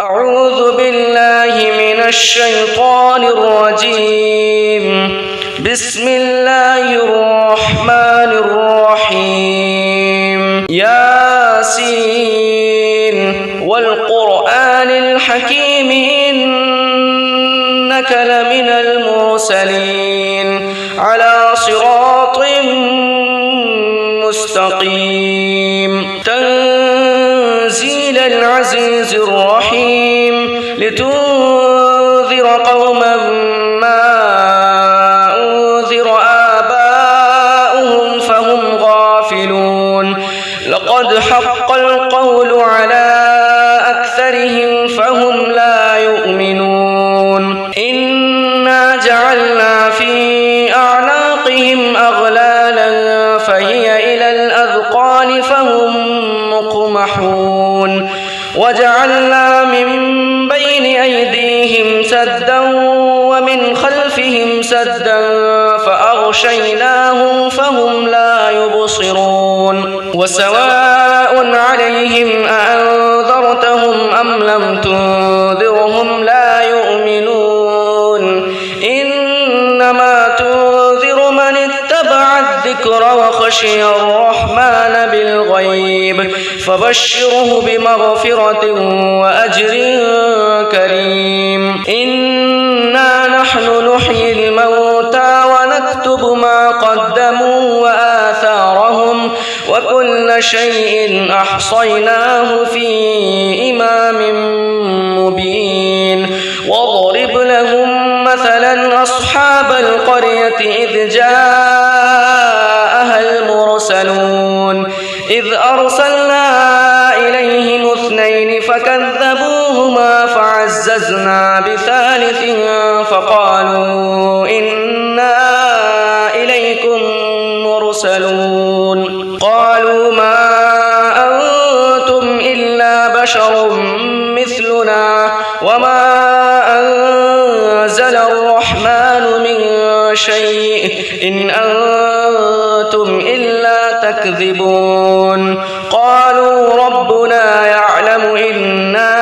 أعوذ بالله من الشيطان الرجيم. بسم الله الرحمن الرحيم. ياسين والقرآن الحكيم إنك لمن المرسلين على صراط مستقيم. تنزيل العزيز الرحيم لتنذر قوما ما أنذر آباؤهم فهم غافلون. لقد حق القول على أكثرهم فهم لا يؤمنون. إنا جعلنا في أعناقهم أغلالا فهي إلى الأذقان فهم مقمحون. وجعلنا من بين أيديهم سدا ومن خلفهم سدا فأغشيناهم فهم لا يبصرون. وسواء عليهم أأنذرتهم أم لم تنذرهم لا يؤمنون. إنما تنذر من اتبع الذكر وخشي الرحمن بالغيب فبشره بمغفرة وأجر كريم. إنا نحن نحيي الموتى ونكتب ما قدموا وآثارهم وكل شيء أحصيناه في إمام مبين. واضرب لهم مثلا أصحاب القرية إذ جاءها المرسلون إذ أرسلنا إليهم اثنين فكذبوهما فعززنا بثالث فقالوا إنا إليكم مرسلون. قالوا ما أنتم إلا بشر مثلنا وما أنزل الرحمن من شيء إن أنتم إلا تكذبون. قالوا ربنا يعلم إنا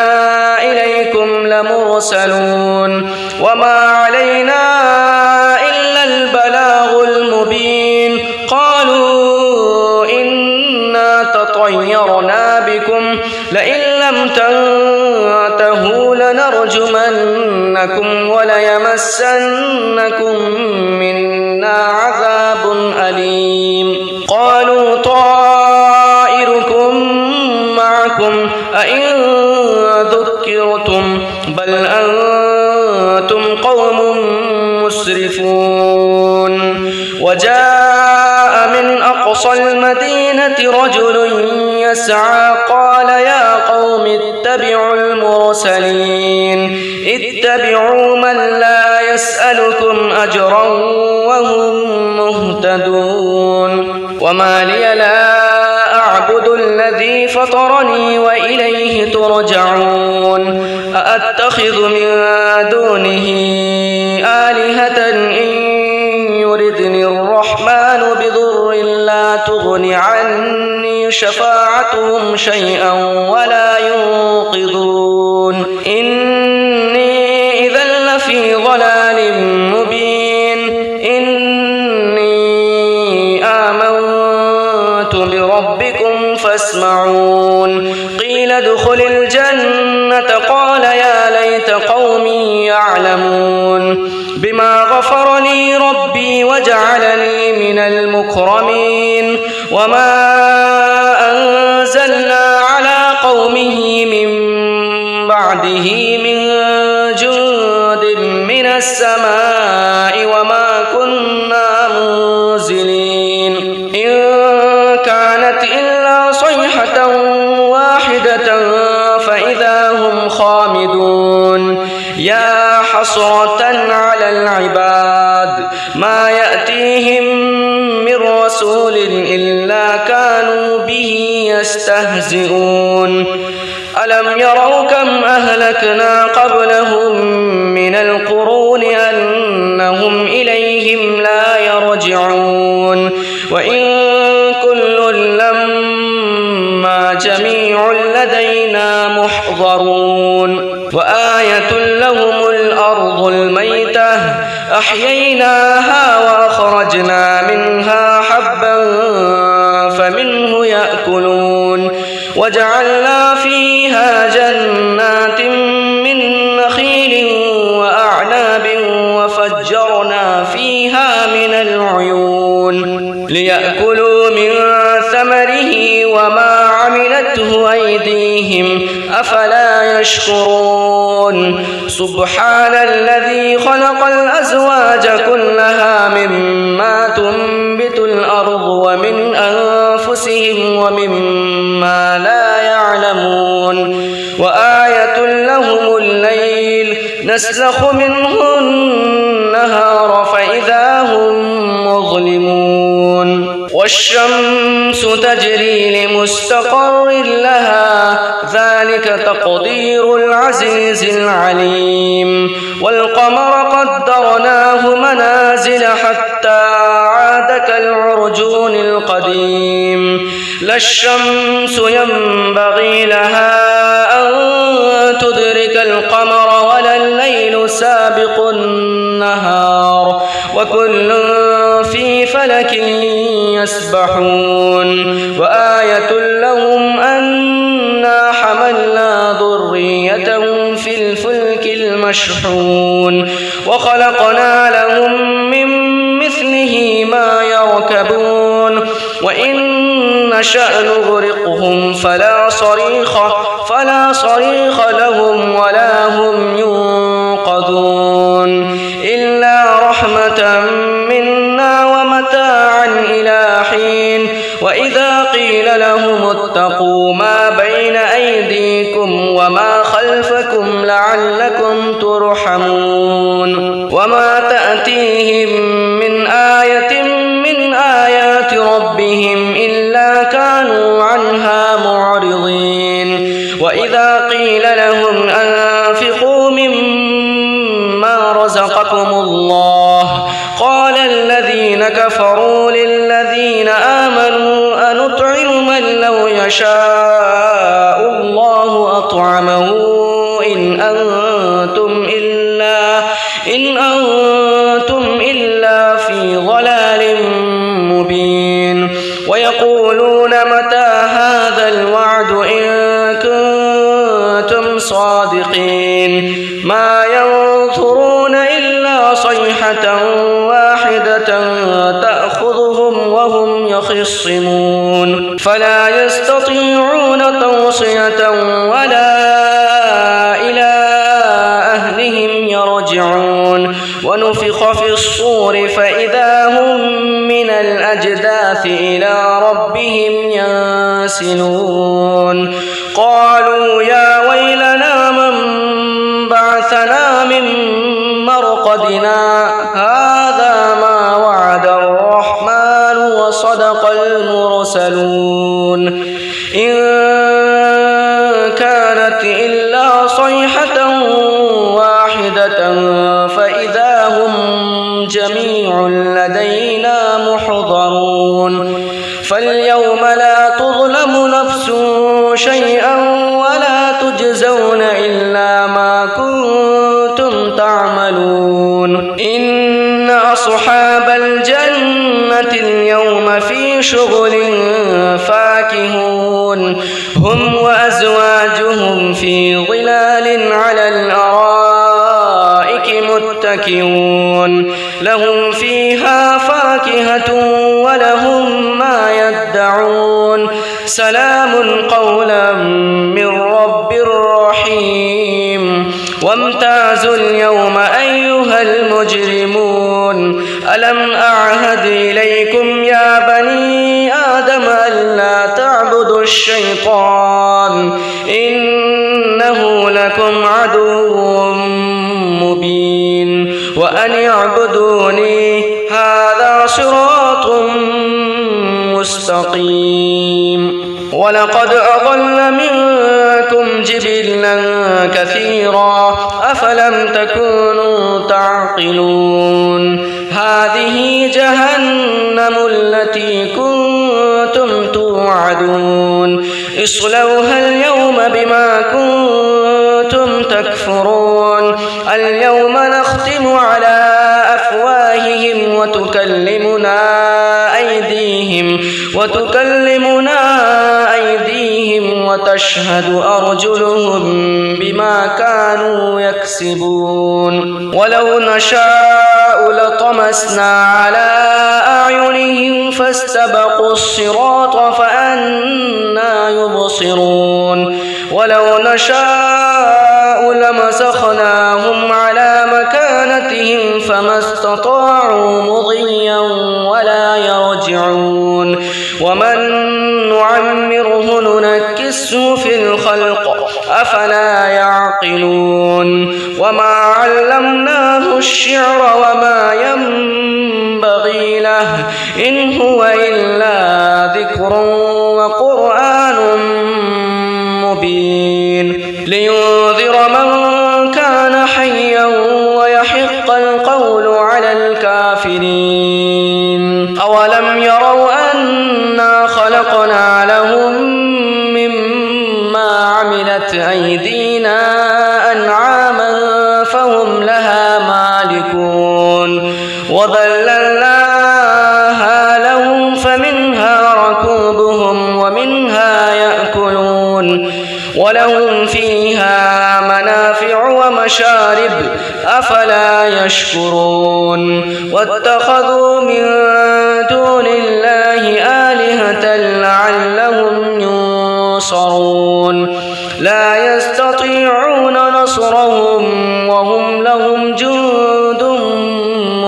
إليكم لمرسلون وما علينا إلا البلاغ المبين. قالوا إنا تطيرنا بكم لئن لم تنتهوا لنرجمنكم وليمسنكم منا عذاب أليم. قالوا طائركم معكم أئن ذكرتم بل أنتم قوم مسرفون. وجاء من أقصى المدينة رجل يسعى قال يا قوم اتبعوا المرسلين اتبعوا من لا يسألكم أجرا وهم مهتدون. وما لي لا أعبد الذي فطرني وإليه ترجعون. أأتخذ من دونه آلهة إن يردني الرحمن بضر لا تغن عني شفاعتهم شيئا ولا ينقذون. إني إذا لفي ضلال مبين. إني آمنت بربكم فاسمعون. قيل ادخل الجنة قال يا ليت قومي يعلمون بما غفر لي ربي وجعلني من المكرمين. وما أنزلنا على قومه من بعده من جند من السماء وما كنا منزلين. إن كانت إلا صيحة واحدة فإذا هم خامدون. يا حسرة على العباد ما يأتيهم من رسول إلا كانوا به يستهزئون. ألم يروا كم أهلكنا قبلهم من القرون أنهم إليهم لا يرجعون. وإن كل لما جميع لدينا محضرون. وآية لهم الأرض الميتة أحييناها وأخرجنا منها حبا فمنه يأكلون وجعلنا فيها جنات من نخيل وأعناب وفجرنا فيها من العيون ليأكلوا من ثمره وما عملته أيديهم أفلا يشكرون سبحان الذي خلق الأزواج كلها مما تنبت الأرض ومن أنفسهم ومما لا يعلمون وآية لهم الليل نسلخ منه النهار فإذا هم مظلمون والشمس تجري لمستقر لها ذلك تقدير العزيز العليم والقمر قدرناه منازل حتى عاد كالعرجون القديم لا الشمس ينبغي لها أن تدرك القمر ولا الليل سابق النهار وكل في فلك يسبحون وآية لهم أنا حملنا ذريتهم في الفلك المشحون وخلقنا لهم من مثله ما يركبون وإن نشأ نغرقهم فلا صريخ لهم ولا هم ينقذون إلا رحمة منا ومتاعا إلى حين وإذا قيل لهم اتقوا ما بين أيديكم وما خلفكم لعلكم ترحمون وما تأتيهم من آية من آيات ربهم إلا كانوا عنها معرضين وإذا قيل لهم أنفقوا مما رزقكم الله قال الذين كفروا للذين آمنوا أنطعم من لو يشاء الله أطعمه إن أنتم إلا في ضلال مبين ويقولون متى هذا الوعد إن كنتم صادقين ما ينظرون إلا صيحة واحدة تأخذهم وهم يخصمون فلا يستطيعون توصية ولا إلى أهلهم يرجعون ونفخ في الصور فإذا هم من الأجداث إلى ربهم ينسلون قالوا يا ويلنا من بعثنا من مرقدنا هذا ما وعد الرحمن وصدق المرسلون إن كانت إلا صيحة واحدة فإذا هم جميع لدينا محضرون فاليوم لا تظلم نفس شيئا ولا تجزون إلا ما كنتم تعملون إن أصحاب الجنة اليوم في شغل فاكهون هم وأزواجهم في ظلال على الأرائك متكئون لهم فيها فاكهة ولهم ما يدعون سلام قولا من رب رحيم وامتازوا اليوم أيها المجرمون ألم أعهد إليكم يا بني آدم ألا تعبدوا الشيطان إنه لكم عدو مبين وأن اعبدوني هذا صراط مستقيم ولقد أضل منكم جبلا كثيرا أفلم تكونوا تعقلون هذه جهنم التي كنتم توعدون اصلوها اليوم بما كنتم تكفرون اليوم نختم على أفواههم وتكلمنا أيديهم وتشهد أرجلهم بما كانوا يكسبون ولو نشاء لطمسنا على أعينهم فاستبقوا الصراط فأنى يبصرون ولو نشاء لمسخناهم على مكانتهم فما استطاعوا مضيا ولا يرجعون ومن نعمره ننكسه في الخلق أفلا يعقلون وما علمناه الشعر وما ينبغي له إن هو إلا ذكر وقرآن مبين لينذر من كان حيا ويحق القول على الكافرين أولم يروا أنا خلقنا لهم مما عملت أيدينا أنعاما فهم لها مالكون وذللناها لهم فمنها ركوبهم ومنها يأكلون ولهم فيها منافع ومشارب أفلا يشكرون واتخذوا من دون الله آلهة لعلهم ينصرون لا يستطيعون نصرهم وهم لهم جند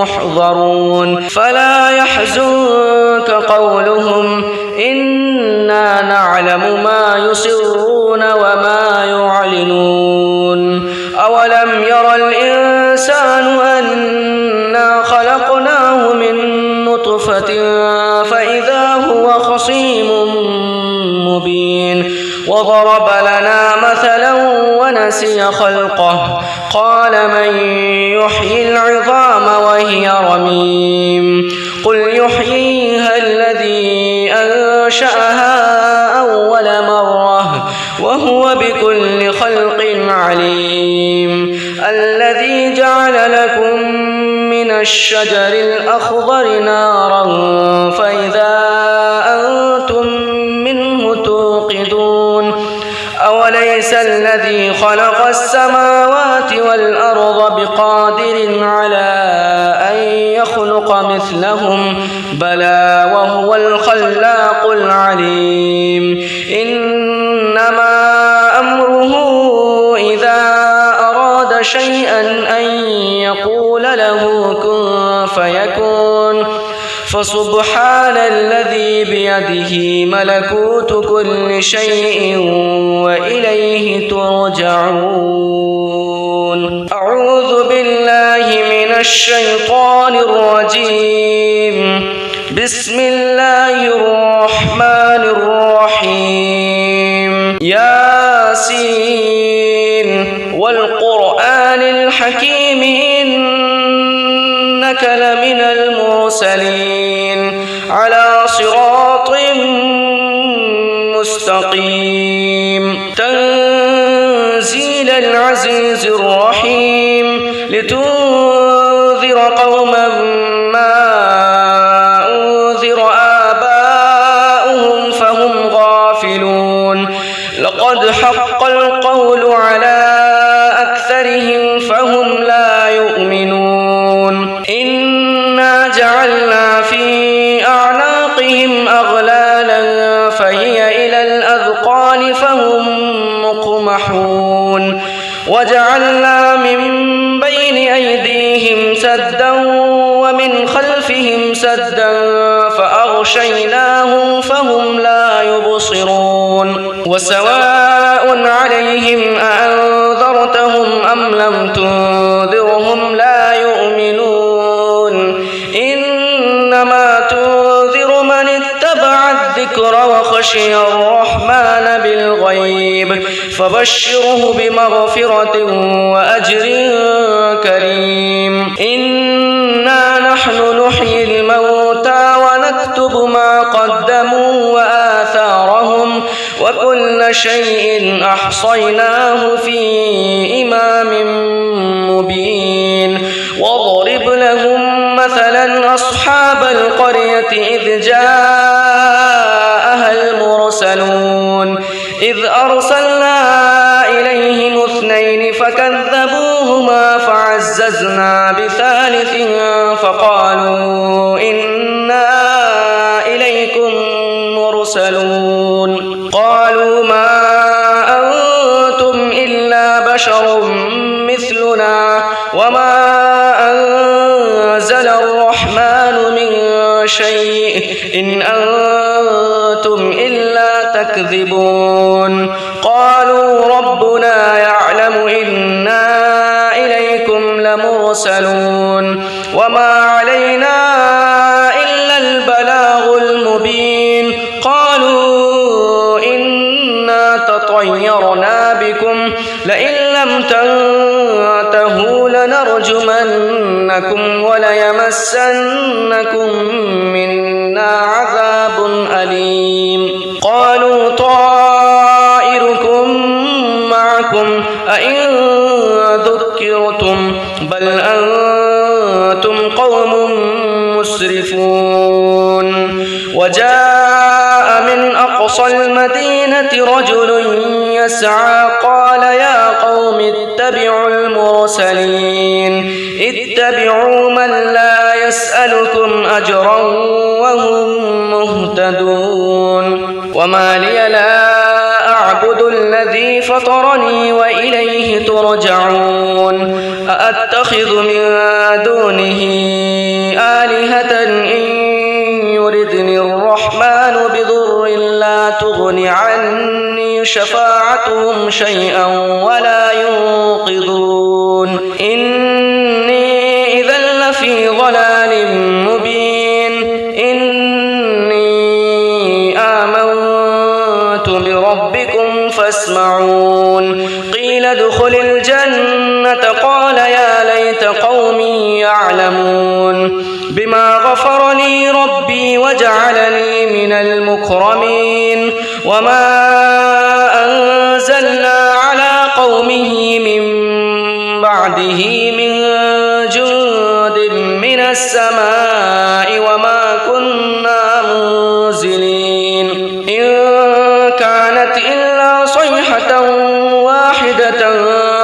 محضرون فلا يحزنك قولهم إنا نعلم ما يسرون وما يعلنون أولم ير الإنسان أنا خلقناه من نطفة فإذا هو خصيم مبين وضرب لنا مثلا ونسي خلقه قال من يحيي العظام وهي رميم قل يحييها الذي أنشأها أول مرة وهو بكل خلق عليم الذي جعل لكم من الشجر الأخضر نارا فإذا أنتم منه توقدون أوليس الذي خلق السماوات والأرض بقادر على أن يخلق مثلهم بلى وهو الخلاق العليم إنما أمره إذا أراد شيئا أن يقول له كن فيكون فسبحان الذي بيده ملكوت كل شيء وإليه ترجعون أعوذ بالله من الشيطان الرجيم بسم الله الرحمن الرحيم ياسين والقرآن الحكيم إنك لمن المرسلين على صراط مستقيم تنزيل العزيز الرحيم لتنذر قوما ما أنذر آباؤهم فهم غافلون لقد حق القول على أكثرهم فهم لا يؤمنون إنا جعلنا في أعناقهم أغلالا فهي إلى الأذقان فهم مقمحون وجعلنا من بين أيديهم سدا ومن خلفهم سدا فأغشيناهم فهم لا يبصرون وسواء عليهم أأنذرتهم أم لم تنذرهم لا يؤمنون إنما تنذر من اتبع الذكر وخشي الرحمن بالغيب فبشره بمغفرة وأجر كريم إنا نحن نحيي الموتى ونكتب ما قدموا وآثارهم وكل شيء أحصيناه في إمام مبين واضرب لهم مثلا أصحاب القرية إذ جاءها المرسلون إذ أرسلنا إليهم 2 فكذبوهما فعززنا بثالث فقالوا إنا إليكم مرسلون قالوا ما أنتم إلا بشر مثلنا وما أنزل الرحمن من شيء إن أنتم إلا تكذبون قالوا ربنا يعلم إنا إليكم لمرسلون وما علينا إلا البلاغ المبين قالوا إنا تطيرنا بكم لئن لم تنتهوا لنرجمنكم وليمسنكم منا عذاب أليم قالوا طائركم معكم أئن ذكرتم بل أنتم قوم مسرفون وجاء من أقصى المدينة رجل يسعى قال يا قوم اتبعوا المرسلين اتبعوا من لا يسألكم أجرا وهم مهتدون وما لي لا أعبد الذي فطرني وإليه ترجعون أأتخذ من دونه آلهة إن يردني الرحمن بضر لا تغن عني شفاعتهم شيئا ولا ينقذون إني إذا لفي ضلال مبين إني آمنت بربكم فاسمعون قيل ادخل الجنة قال يا ليت قومي يعلمون بما غفر لي ربي وجعلني من المكرمين وما أنزلنا على قومه من بعده من جند من السماء وما كنا منزلين إن كانت إلا صيحة واحدة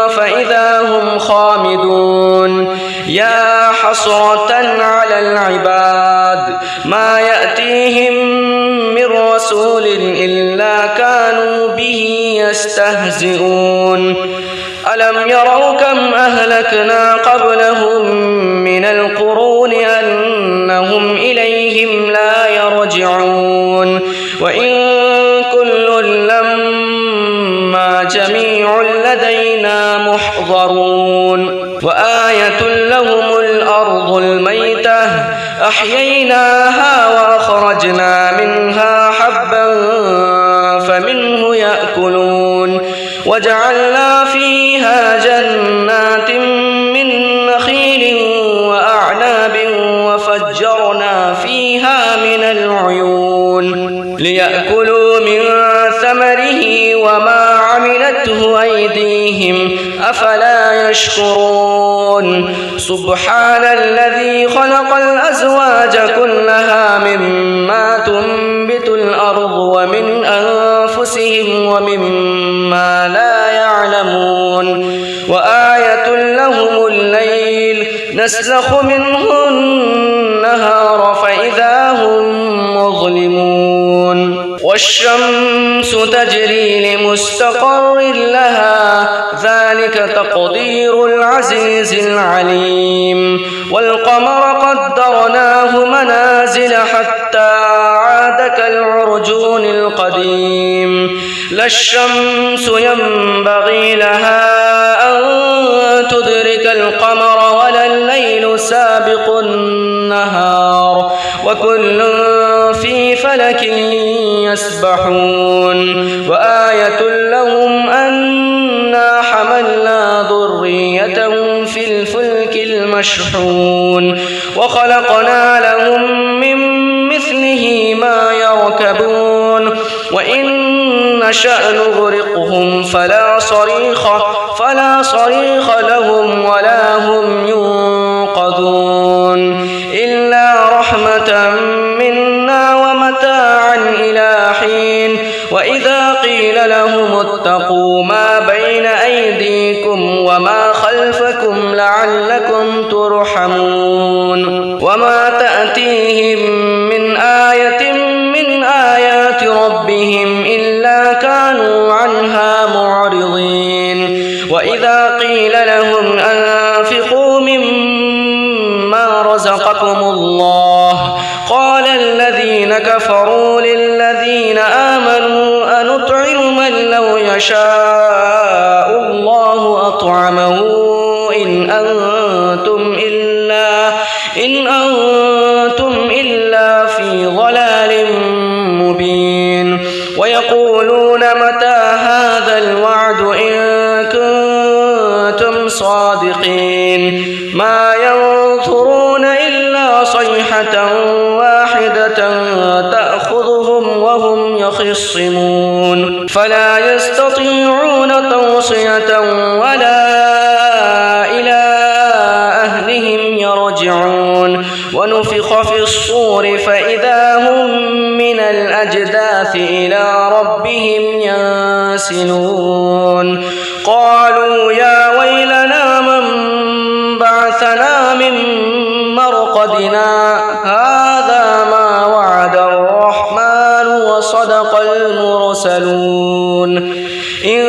فإذا هم خامدون يا حسرة على العباد ما يأتيهم من رسول إلا كانوا به يستهزئون ألم يروا كم أهلكنا قبلهم من القرون أنهم إليهم لا يرجعون وإن كل لما جميع لدينا محضرون وآية لهم الأرض الميتة أحييناها وأخرجنا منها حبا فمنه يأكلون وجعلنا فيها جنات من نخيل وأعناب وفجرنا فيها من العيون ليأكلوا من ثمره وما عملته أيديهم أفلا يشكرون سبحان الذي خلق الأزواج كلها مما تنبت الأرض ومن أنفسهم ومما لا يعلمون وآية لهم الليل نسلخ منه النهار فإذا هم مظلمون والشمس تجري لمستقر لها ذلك تقدير العزيز العليم والقمر قدرناه منازل حتى عاد كالعرجون القديم لا الشمس ينبغي لها أن تدرك القمر ولا الليل سابق النهار وكل في فلك يسبحون وآية لهم أنا حملنا ذريتهم في الفلك المشحون وخلقنا لهم من مثله ما يركبون وإن نشأ نغرقهم فلا صريخ لهم ولا هم ينقذون إلا رحمة منا ومتاعا إلى حين وإذا قيل لهم اتقوا ما بين أيديكم وما خلفكم لعلكم ترحمون وما تأتيهم من آية من آيات ربهم إلا كانوا عنها معرضين وإذا قيل لهم أنفقوا مما رزقكم الله قال الذين كفروا للذين آمنوا أنطعم من لو يشاء الله أطعمه إن أنتم إلا في ضلال مبين ويقولون متى هذا الوعد إن كنتم صادقين ما ينظرون إلا صيحة واحدة تأخذهم وهم يخصمون فلا يستطيعون توصية ولا إلى أهلهم يرجعون ونفخ في الصور فإذا هم من الأجداث إلى ربهم ينسلون قالوا يا ويلنا من بعثنا من مرقدنا هذا ما وعد الرحمن وصدق المرسلون إن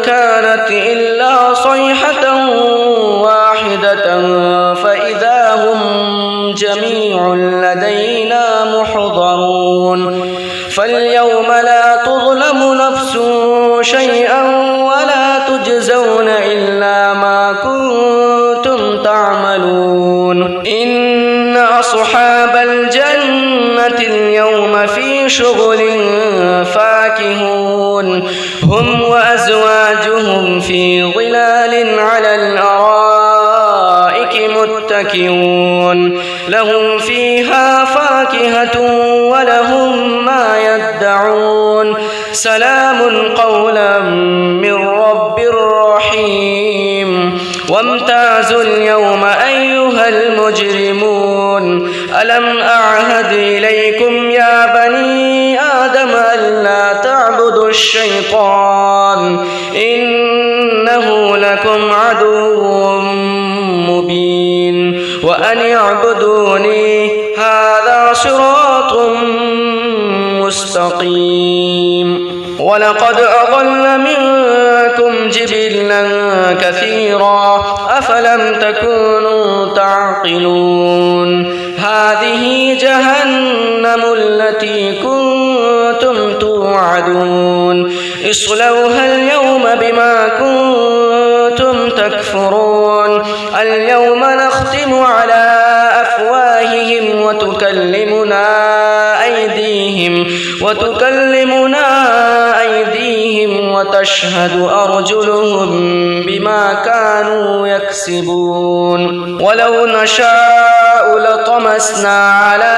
كانت إلا صيحة واحدة فإذا هم جميع لدينا محضرون فاليوم لا تظلم نفس شيئا ولا تجزون إلا ما كنتم تعملون إن أصحاب الجنة اليوم في شغل فاكهون هم وأزواجهم في ظلال على الأرائك متكئون لهم فيها فاكهة ولهم ما يدعون سلام قولا من رب رحيم وامتازوا اليوم أيها المجرمون ألم أعهد إليكم يا بني آدم ألا تعبدوا الشيطان إنه لكم عدو مبين وأن اعبدوني هذا صراط مستقيم ولقد أضل منكم جبلا كثيرا أفلم تكونوا تعقلون هذه جهنم التي كنتم توعدون اصلوها اليوم بما كنتم تكفرون اليوم نختم على أفواههم وتكلمنا أيديهم وتشهد أرجلهم بما كانوا يكسبون ولو نشاء لطمسنا على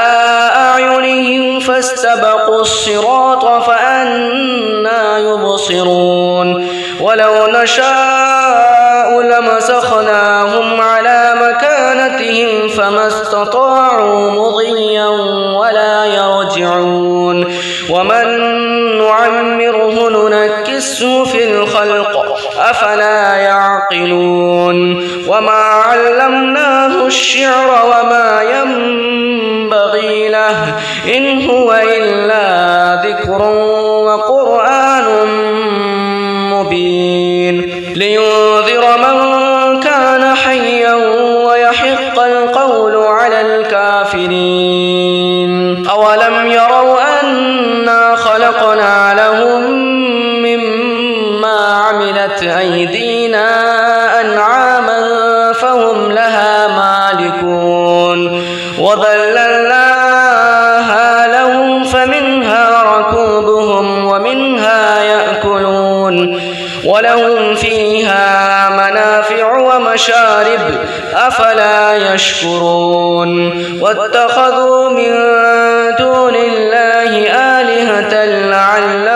أعينهم فاستبقوا الصراط فأنى يبصرون ولو نشاء لمسخناهم على مكانتهم فما استطاعوا مضيا ولا يرجعون ومن نعمره ننكسه في الخلق أفلا يعقلون وما علمناه الشعر وما ينبغي له إن هو إلا ذكر وقرآن مبين لينذر من كان حيا ويحق القول على الكافرين أولم يروا أنا خلقنا لهم مما عملت أيدينا أنعاما فهم لها مالكون وذللناها لهم فمنها ركوبهم ومنها يأكلون ولهم فيها منافع ومشارب أفلا يشكرون واتخذوا من دون الله آلهة لعلهم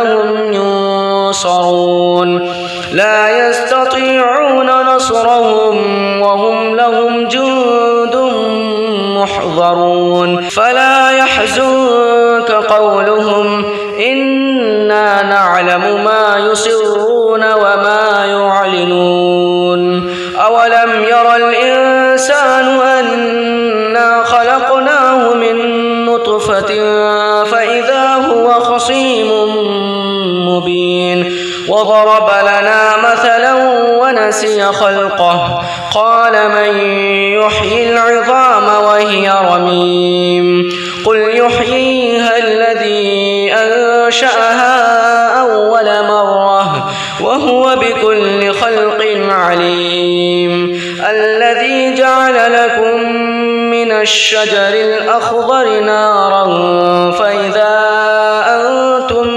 ينصرون لا يستطيعون نصرهم وهم لهم جند محضرون فلا يحزنك قولهم إنا نعلم ما يسرون وما يعلنون أولم ير الإنسان أنا خلقناه من نطفة فإذا هو خصيم مبين وضرب لنا مثلا ونسي خلقه قال من يحيي العظام وهي رميم قل يحييها الذي أنشأها أول مرة وهو بكل خلق عليم الذي جعل لكم من الشجر الأخضر نارا فإذا أنتم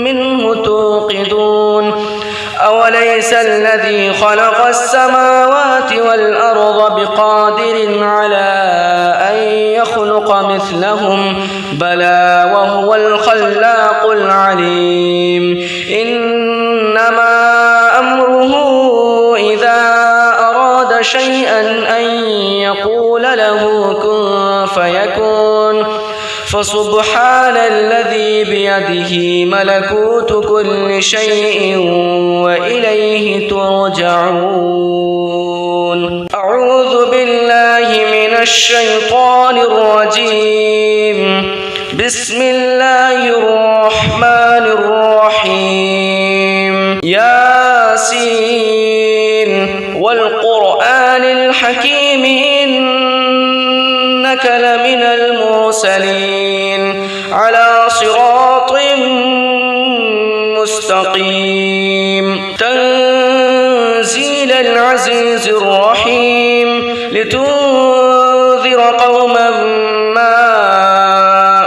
منه توقدون أوليس الذي خلق السماوات والأرض بقادر على أن يخلق مثلهم بلى وهو الخلاق العليم إنما أمره إذا أراد شيئا أن يقول له كن فيكون فسبحان الذي بيده ملكوت كل شيء وإليه ترجعون أعوذ بالله من الشيطان الرجيم بسم الله الرحمن الرحيم ياسين والقرآن الحكيم إنك لمن المرسلين على صراط مستقيم تنزيل العزيز الرحيم لتنذر قوما ما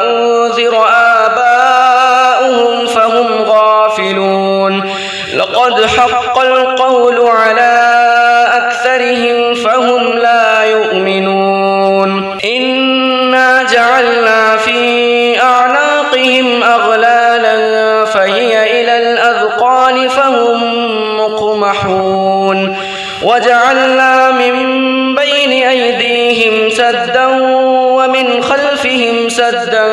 أنذر آباؤهم فهم غافلون لقد حق القول على أكثرهم فهم لا يؤمنون إنا جعلنا في أعناقهم أغلالا فهي إلى الأذقان فهم مقمحون وجعلنا من بين أيديهم سدا ومن خلفهم سدا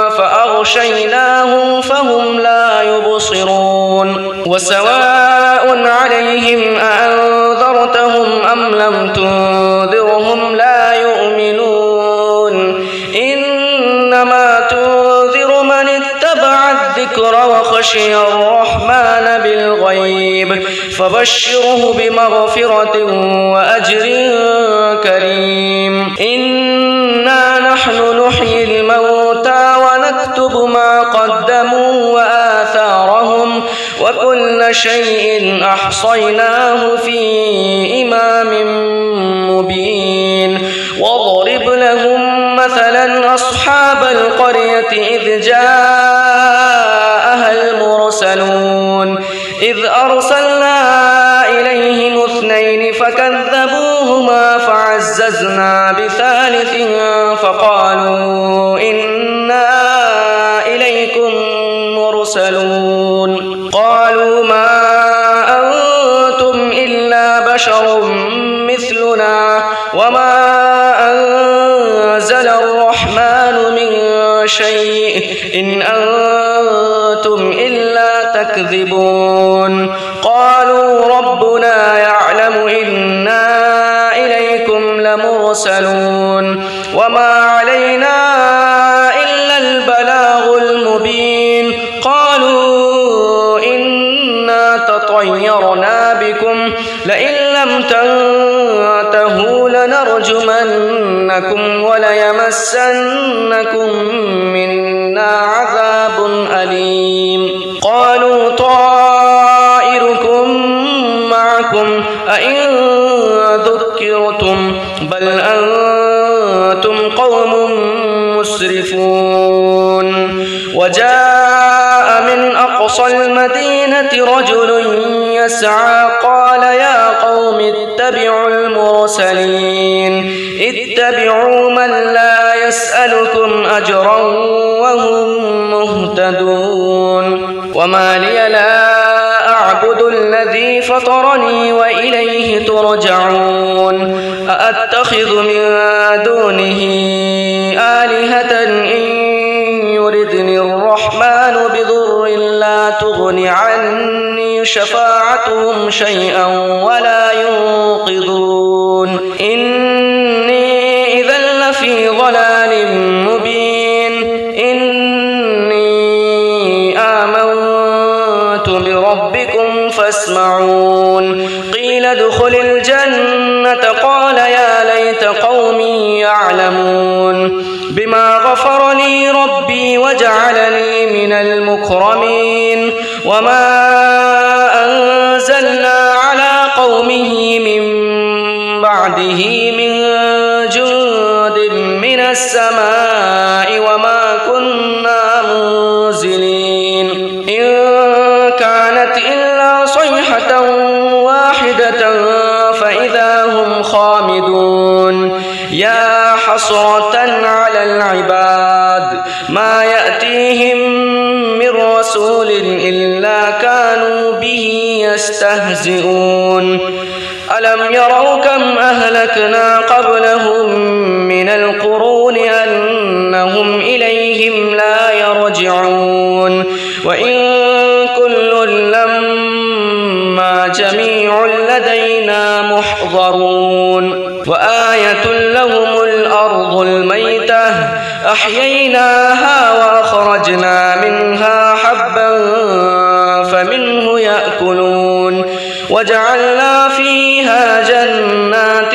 فأغشيناهم فهم لا يبصرون وسواء عليهم أأنذرتهم أم لم تنذرهم لا يؤمنون إنما تنذر من اتبع الذكر وخشي الرحمن بالغيب فبشره بمغفرة وأجر كريم إنا نحن نحيي الموتى ونكتب ما قدموا وآثارهم وكل شيء أحصيناه في إمام مبين واضرب لهم مثلا أصحاب القرية إذ جاءها المرسلون إذ أرسلنا إليهم اثنين فكذبوهما فعززنا بثالث فقالوا إنا إليكم مرسلون قالوا ما أنتم إلا بشر مثلنا وما أنزل الرحمن من شيء إن أنتم إلا تكذبون قالوا ربنا يعلم إنا إليكم لمرسلون وما علينا إلا البلاغ المبين قالوا إنا تطيرنا بكم لئن لم تنتهوا لنرجمنكم وليمسنكم منا عذاب أليم قالوا طائركم معكم أئن ذكرتم بل أنتم قوم مسرفون وجاء من أقصى المدينة رجل يسعى قال يا قوم اتبعوا المرسلين اتبعوا من لا يسألكم أجرا وهم مهتدون وما لي لا فطرني وإليه ترجعون أأتخذ من دونه آلهة إن يردني الرحمن بضر لا تغن عني شفاعتهم شيئا ولا ينقذون إني إذا لفي ضلال مبين إني آمنت بربكم فاسمعون قيل ادخل الجنة قال يا ليت قومي يعلمون بما غفر لي ربي وجعلني من المكرمين وما أنزلنا على قومه من بعده من جند من السماء وما كنا منزلين إن كانت إلا صيحة واحدة فإذا هم خامدون يا حسرة على العباد ما يأتيهم من رسول إلا كانوا به يستهزئون ألم يروا كم أهلكنا قبلهم من القرون أنهم إليهم لا يرجعون وإن كل لما جميع لدينا محضرون وآية لهم الأرض الميتة أحييناها وأخرجنا منها حبا فمنه يأكلون وجعلنا فيها جنات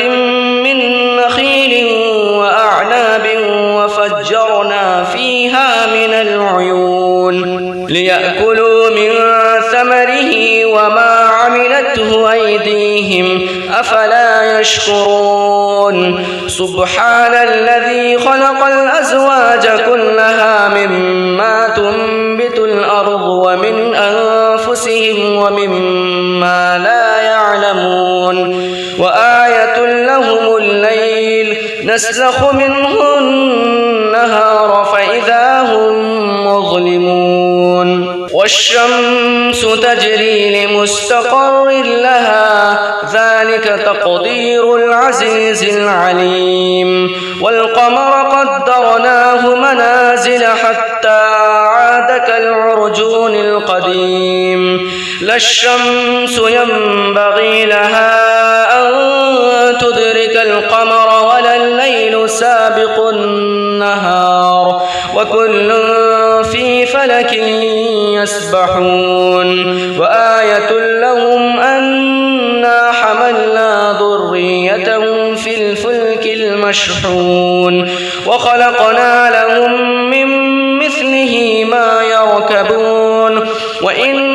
من نخيل وأعناب وفجرنا فيها من العيون ليأكلوا من ثمره وما عملته أيديهم أفلا يشكرون سبحان الذي خلق الأزواج كلها مما تنبت الأرض ومن أنفسهم ومما لا يعلمون وآية لهم الليل نسلخ منه النهار فإذا هم مظلمون والشمس تجري لمستقر لها ذلك تقدير العزيز العليم والقمر قدرناه منازل حتى عاد كالعرجون القديم لا الشمس ينبغي لها أن تدرك القمر ولا الليل سابق النهار وكل في فلك يسبحون وآية لهم أنا حملنا ذريتهم في الفلك المشحون وخلقنا لهم من مثله ما يركبون وإن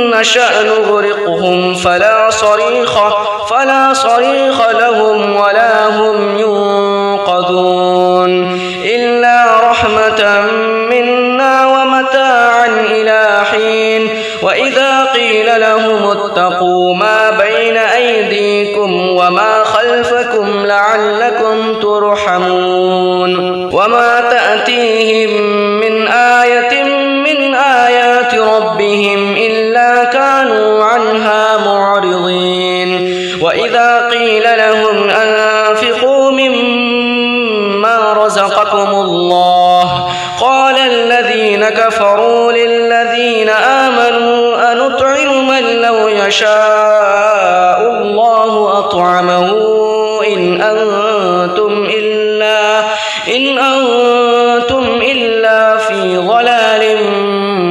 نشأ نغرقهم فلا صريخ لهم ولا هم ينقذون إلا رحمة منا ومتاعا إلى حين وإذا قيل لهم اتقوا ما بين أيديكم وما خلفكم لعلكم ترحمون وما تأتيهم من آية من آيات ربهم إلا كانوا عنها معرضين وإذا قيل لهم أنفقوا مما رزقكم الله قال الذين كفروا للذين آمنوا أنطعم من لو يشاء الله أطعمه إن أنتم إلا في ضلال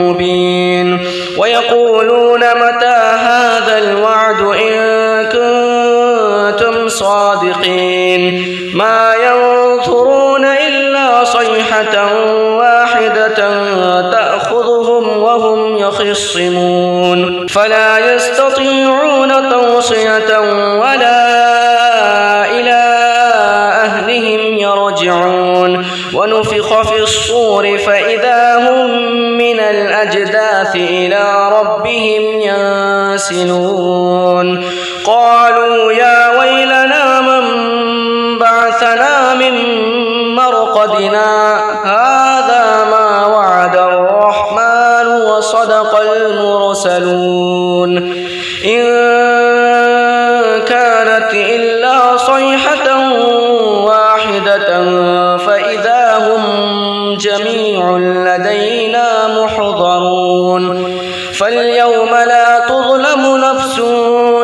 مبين ويقولون متى هذا الوعد إن كنتم صادقين ما ينظرون إلا صيحة واحدة تأخذهم وهم يخصمون فلا يستطيعون توصية ولا إلى أهلهم يرجعون ونفخ في الصور فإذا هم من الأجداث إلى ربهم ينسلون قالوا يا ويلنا من بعثنا من مرقدنا هذا ما وعد الرحمن وصدق المرسلون إن كانت إلا صيحة واحدة فإذا هم جميع لدينا محضرون فاليوم لا تظلم نفس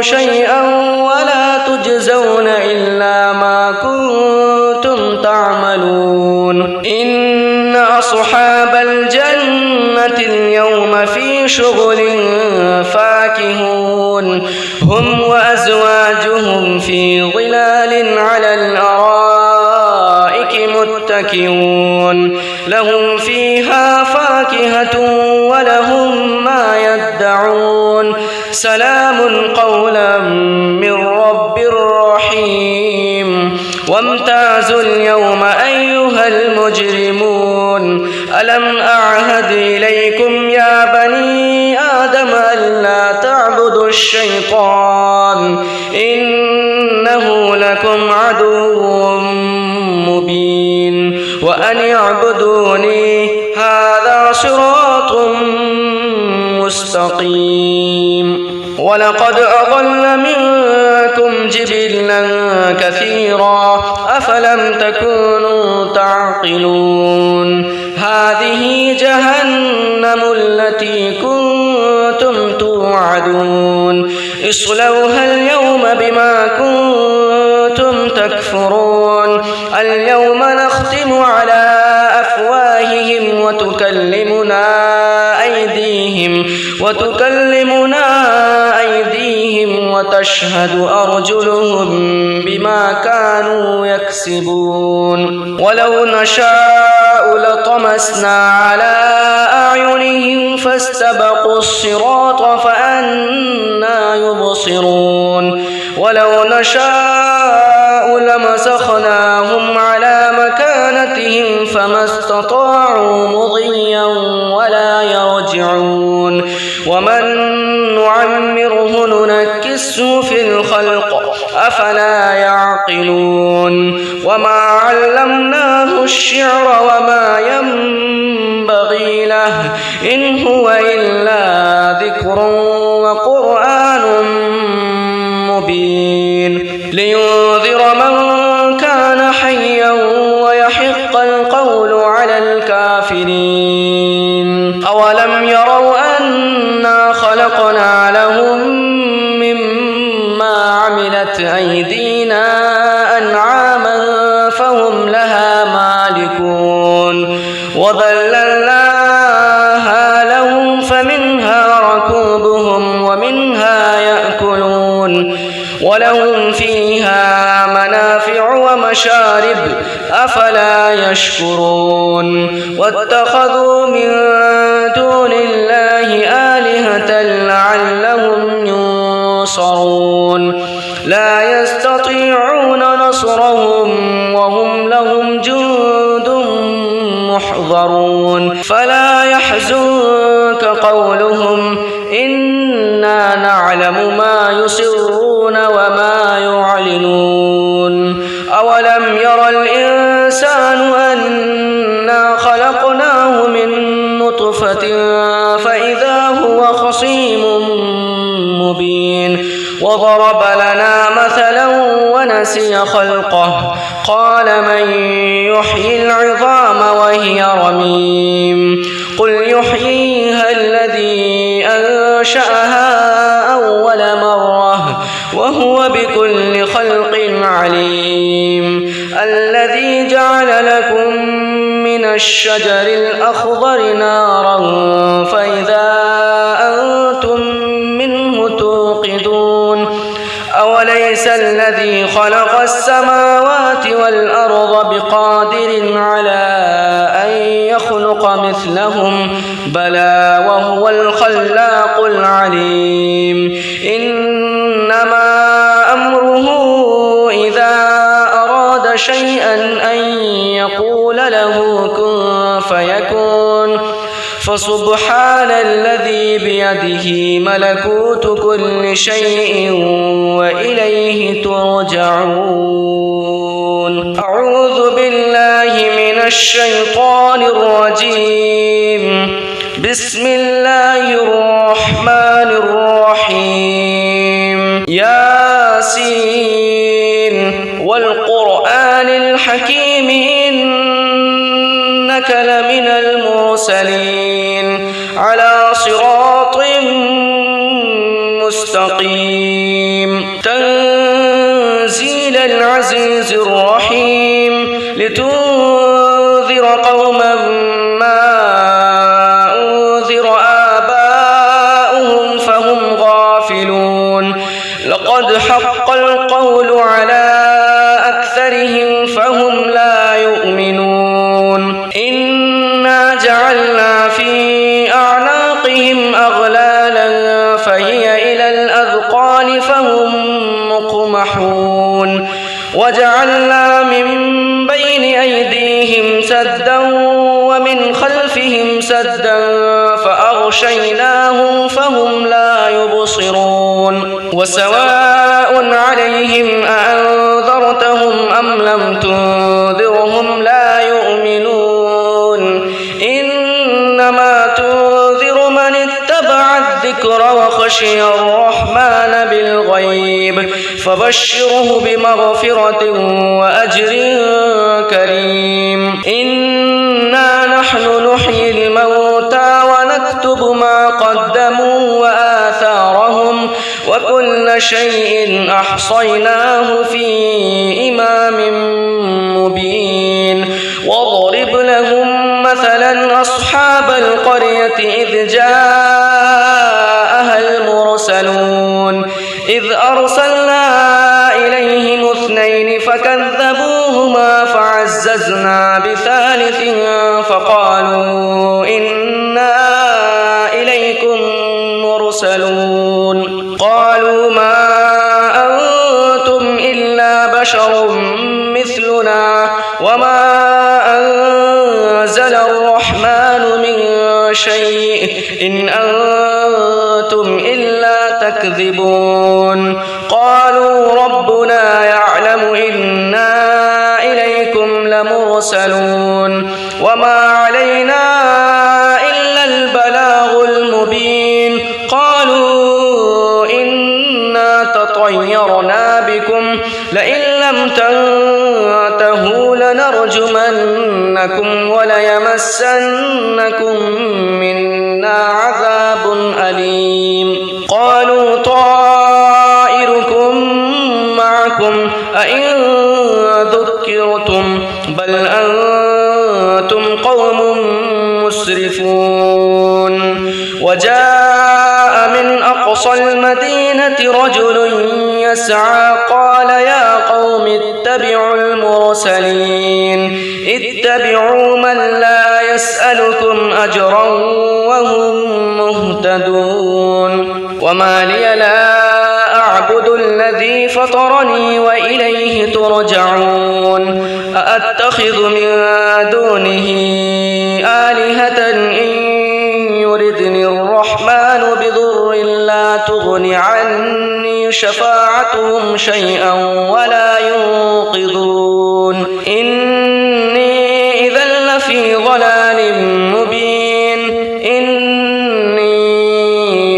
شيئا ولا تجزون إلا ما كنتم تعملون إن أصحاب الجنة اليوم في شغل فاكهون هم وأزواجهم في ظلال على الأرائك متكئون لهم فيها فاكهة ولهم ما يدعون سلام قولا من رب رحيم وامتازوا اليوم أيها المجرمون ألم أعهد إليكم يا بني آدم ألا تعبدوا الشيطان إنه لكم عدو مبين وأن اعبدوني هذا صراط مستقيم ولقد أضل منكم جبلا كثيرا أفلم تكونوا تعقلون هذه جهنم التي كنتم توعدون اصلوها اليوم بما كنتم تكفرون اليوم نختم على أفواههم وتكلمنا أيديهم وتشهد أرجلهم بما كانوا يكسبون ولو نشاء لطمسنا على أعينهم فاستبقوا الصراط فأنى يبصرون ولو نشاء لمسخناهم على مكانتهم فما استطاعوا مضيا ولا يرجعون ومن نعمره ننكسه في الخلق أفلا يعقلون وما علمناه الشعر وما ينبغي له إن هو إلا ذكر وقرآن مبين لينذر من كان حيا ويحق القول على الكافرين أولم يروا أنا خلقنا لهم مما عملت أيدينا أنعاما فهم لها مالكون وذللناها لهم فمنها ركوبهم ومنها يأكلون ولهم فيها منافع ومشارب أفلا يشكرون واتخذوا من دون الله آلهة لعلهم ينصرون لا يستطيعون نصرهم وهم لهم جند محضرون فلا يحزنك قولهم إنا نعلم ما يسرون وما يعلنون أولم ير الإنسان أنا خلقناه من نطفة فإذا هو خصيم مبين وضرب لنا مثلا ونسي خلقه قال من يحيي العظام وهي رميم قل يحييها الذي أنشأها أول مرة وهو بكل خلق عليم الذي جعل لكم من الشجر الأخضر نارا فإذا أنتم منه توقدون أوليس الذي خلق السماوات والأرض بقادر على أن يخلق مثلهم بلى وهو الخلاق العليم إنما أمره إذا أراد شيئا أن يقول له كن فيكون فسبحان الذي بيده ملكوت كل شيء وإليه ترجعون أعوذ بالله من الشيطان الرجيم بسم الله الرحمن الرحيم ياسين إنك لمن المرسلين على صراط مستقيم تنزيل العزيز الرحيم لتنذر قوما ما أنذر آباؤهم فهم غافلون لقد حق القول على أكثرهم فهم لا يؤمنون إنا جعلنا في أعناقهم أغلالا فهي إلى الأذقان فهم مقمحون وجعلنا من بين أيديهم سدا ومن خلفهم سدا فأغشيناهم فهم لا يبصرون وسواء عليهم أأنذرتهم أم لم تنذرهم لا يؤمنون إنما تنذر من اتبع الذكر وخشي الرحمن بالغيب فبشره بمغفرة وأجر كريم إنا نحن نحيي الموتى ونكتب ما قدموا وآثارهم وكل شيء أحصيناه في إمام مبين واضرب لهم مثلا أصحاب القرية إذ جاءها المرسلون إذ أرسلنا إليهم اثنين فكذبوهما فعززنا بثالث فقالوا إنا إليكم مرسلون قالوا ما أنتم إلا بشر مثلنا وما أنزل الرحمن من شيء إن أنتم إلا تكذبون قالوا ربنا يعلم إنا إليكم لمرسلون وما علينا إلا البلاغ المبين قالوا إنا تطيرنا بكم لئن لم تنتهوا لنرجمنكم وليمسنكم منا عذاب أليم قالوا طائركم معكم أئن ذكرتم بل أنتم قوم مسرفون وجاء من أقصى المدينة رجل يسعى قال يا قوم اتبعوا المرسلين اتبعوا من لا يسألكم أجرا وهم مهتدون وما لي لا أعبد الذي فطرني وإليه ترجعون أأتخذ من دونه آلهة إن يردني الرحمن بضر لا تغن عني شفاعتهم شيئا ولا ينقذون إني إذا لفي ضلال مبين إني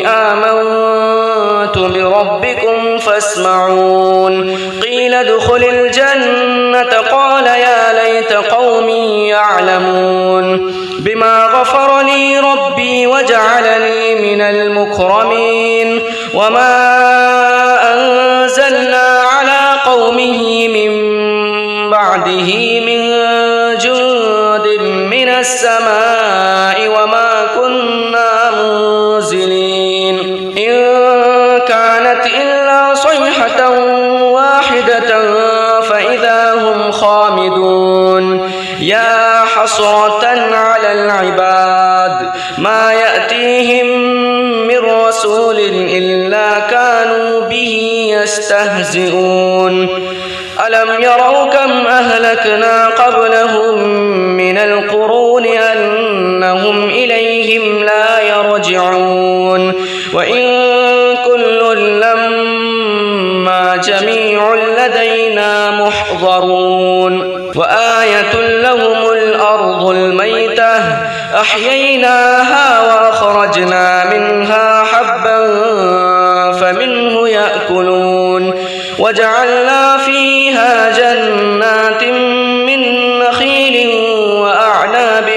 آمنت بربكم فاسمعون قيل ادخل الجنة قال يا ليت قومي يعلمون بما غفر لي ربي وجعلني من المكرمين وما أنزلنا على قومه من بعده من جند من السماء وما كنا منزلين إن كانت إلا صيحة واحدة فإذا هم خامدون يا حسرة على العباد ما يأتيهم من رسول إلا كانوا به يستهزئون ألم يروا كم أهلكنا قبلهم من القرون أنهم إليهم لا يرجعون وإن كل لما جميع لدينا محضرون وآية لهم الأرض الميتة أحييناها وأخرجنا منها حبا فمنه يأكلون وجعلنا فيها جنات من نخيل وأعناب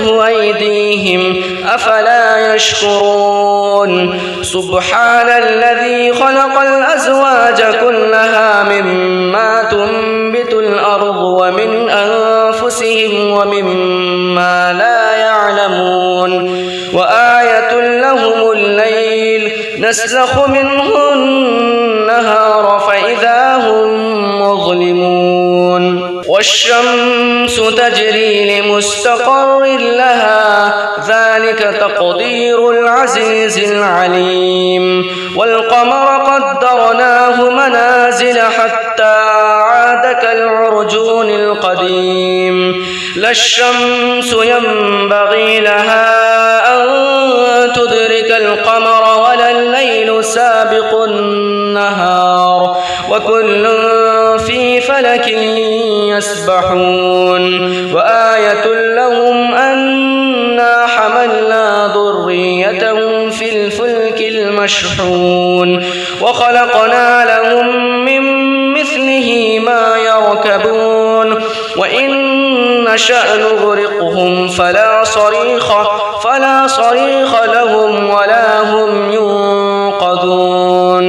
منه أيديهم أفلا يشكرون سبحان الذي خلق الأزواج كلها مما تنبت الأرض ومن أنفسهم ومما لا يعلمون وآية لهم الليل نسلخ منه النهار فإذا هم مظلمون والشمس تجري لمستقر لها ذلك تقدير العزيز العليم والقمر قدرناه منازل حتى عاد كالعرجون القديم لا الشمس ينبغي لها أن تدرك القمر ولا الليل سابق النهار وكل في فلك يسبحون وآية لهم أنا حملنا ذريتهم في الفلك المشحون وخلقنا لهم من مثله ما يركبون وإن نشأ نغرقهم فلا صريخ لهم ولا هم ينقذون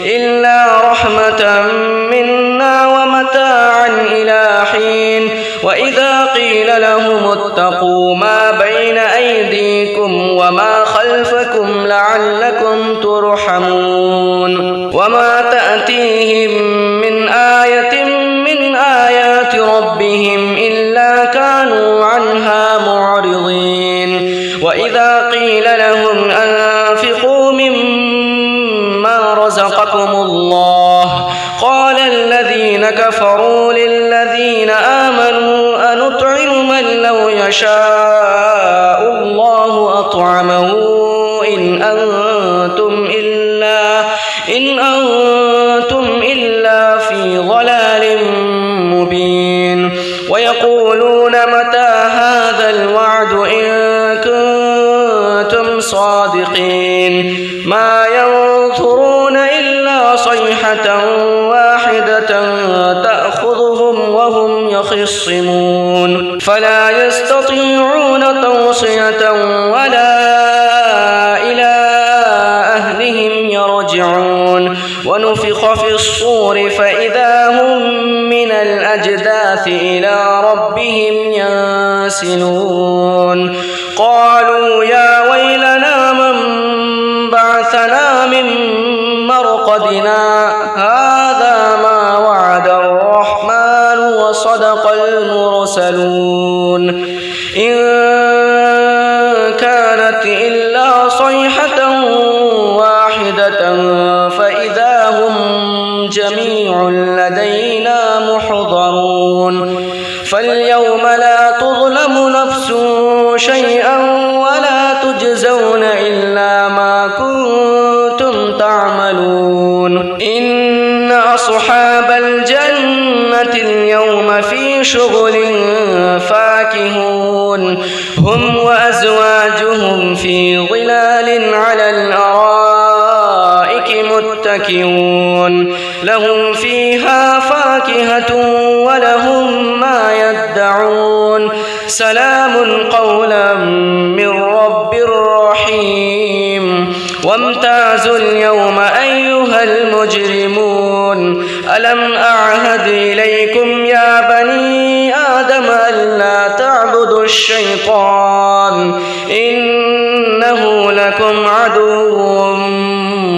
إلا رحمة منا ومتاعا إلى حين وإذا قيل لهم اتقوا ما بين أيديكم وما خلفكم لعلكم ترحمون وما تأتيهم من آية من آيات ربهم إلا كانوا عنها معرضين وإذا قيل لهم أنفقوا مما رزقكم الله قال الذين كفروا للذين آمنوا أنطعم من لو يشاء الله أطعمه إن أنتم إلا في ضلال مبين ويقولون متى هذا الوعد إن كنتم صادقين ما ينظرون إلا صيحة واحدة تأخذهم وهم يخصمون فلا يستطيعون توصية ولا إلى أهلهم يرجعون ونفخ في الصور فإذا هم من الأجداث إلى ربهم ينسلون قالوا يا ويلنا من بعثنا من مرقدنا هذا ما وعد الرحمن وصدق المرسلون إن كانت إلا صيحة واحدة فإذا هم جميع لدينا محضرون فاليوم لا تظلم نفس شيئا ولا تجزون إلا ما كنتم تعملون إن أصحاب الجنة اليوم في شغل فاكهون هم وأزواجهم في ظلال على الأرائك متكئون لهم فيها فاكهة ولهم ما يدعون سلام قولا من رب رحيم وامتازوا اليوم أيها المجرمون ألم أعهد إليكم يا بني آدم ألا تعبدوا الشيطان إنه لكم عدو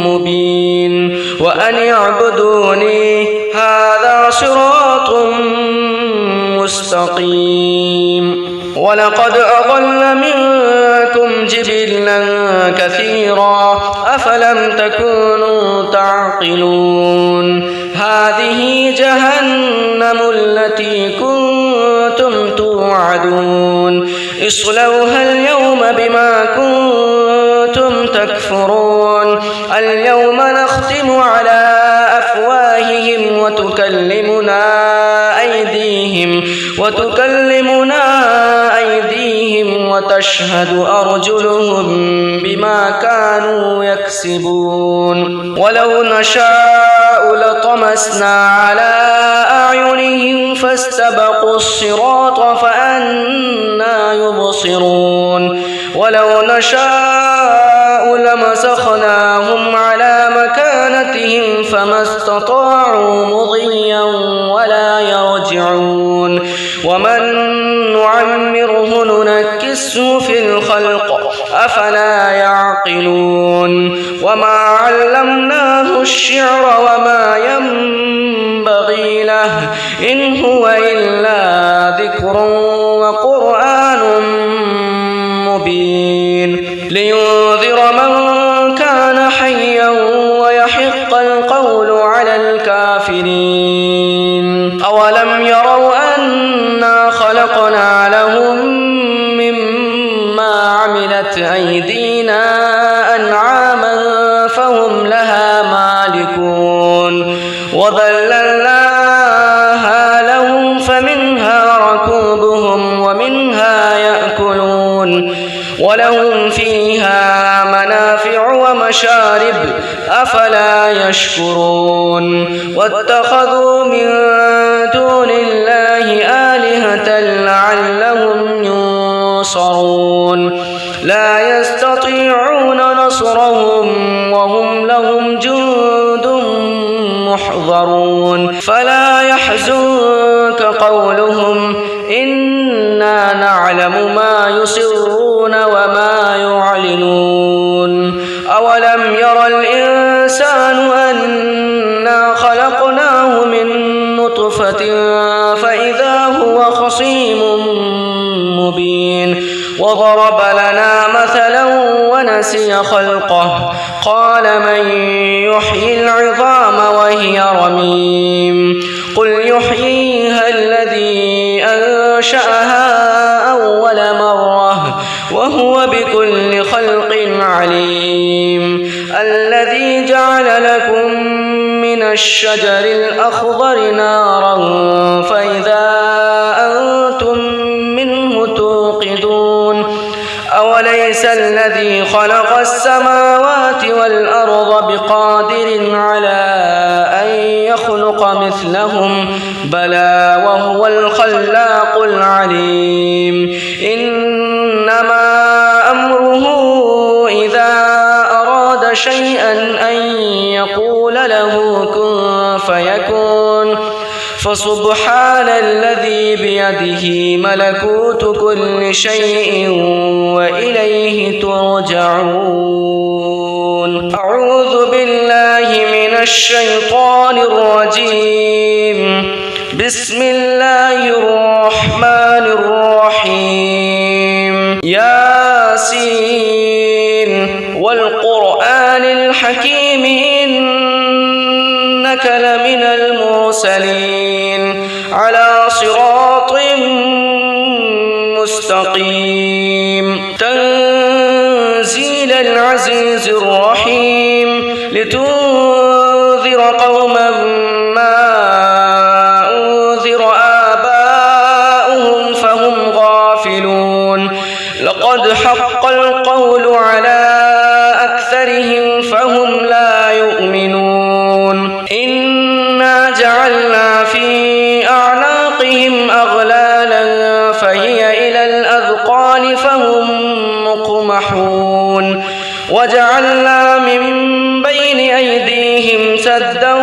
مبين وأن اعبدوني هذا صراط مستقيم ولقد أضل منكم جبلا كثيرا أفلم تكونوا تعقلون هذه جهنم التي كنتم توعدون اصلوها اليوم بما كنتم تكفرون اليوم نختم على أفواههم وتكلمنا أيديهم وتشهد أرجلهم بما كانوا يكسبون ولو نشاء لطمسنا على أعينهم فاستبقوا الصراط فأنى لا يبصرون ولو نشاء لمسخناهم على مكانتهم فما استطاعوا مضيا ولا يرجعون ومن نعمره ننكسه في الخلق أفلا يعقلون وما علمناه الشعر وما ينبغي له إن هو إلا ذكر وقرآن مبين لينذر من كان حيا ويحق القول على الكافرين أولم يروا أنا خلقنا لهم مما عملت أيدينا أنعاما فهم لها مالكون وذللناها لهم فمنها ركوبهم ومنها يأكلون ولهم فيها منافع ومشارب أفلا يشكرون واتخذوا من دون الله آلهة لعلهم ينصرون لا يستطيعون نصرهم وهم لهم جند محضرون فلا يحزنك قولهم إنا نعلم ما يسرون وما يعلنون أولم ير الإنسان أنا خلقناه من نطفة فإذا هو خصيم مبين وضرب لنا مثلا ونسي خلقه قال من يحيي العظام وهي رميم قل يحييها الذي أنشأها أول مرة وهو بكل خلق عليم الذي جعل لكم من الشجر الأخضر نارا فإذا أنتم منه توقدون أوليس الذي خلق السماوات والأرض بقادر على أن يخلق مثلهم بلى وهو الخلاق العليم إنما أمره إذا أراد شيئا أن يقول له كن فيكون فسبحان الذي بيده ملكوت كل شيء وإليه ترجعون أعوذ بالله من الشيطان الرجيم بسم الله الرحمن الرحيم ياسين والقرآن الحكيم إنك لمن المرسلين على صراط مستقيم تنزيل العزيز الرحيم لتنذر قوما ما أنذر آباؤهم فهم غافلون لقد حق القول على أكثرهم فهم لا يؤمنون إنا جعلنا في أعناقهم أغلالا فهي إلى الأذقان فهم مقمحون وجعلنا من بين أيديهم سدا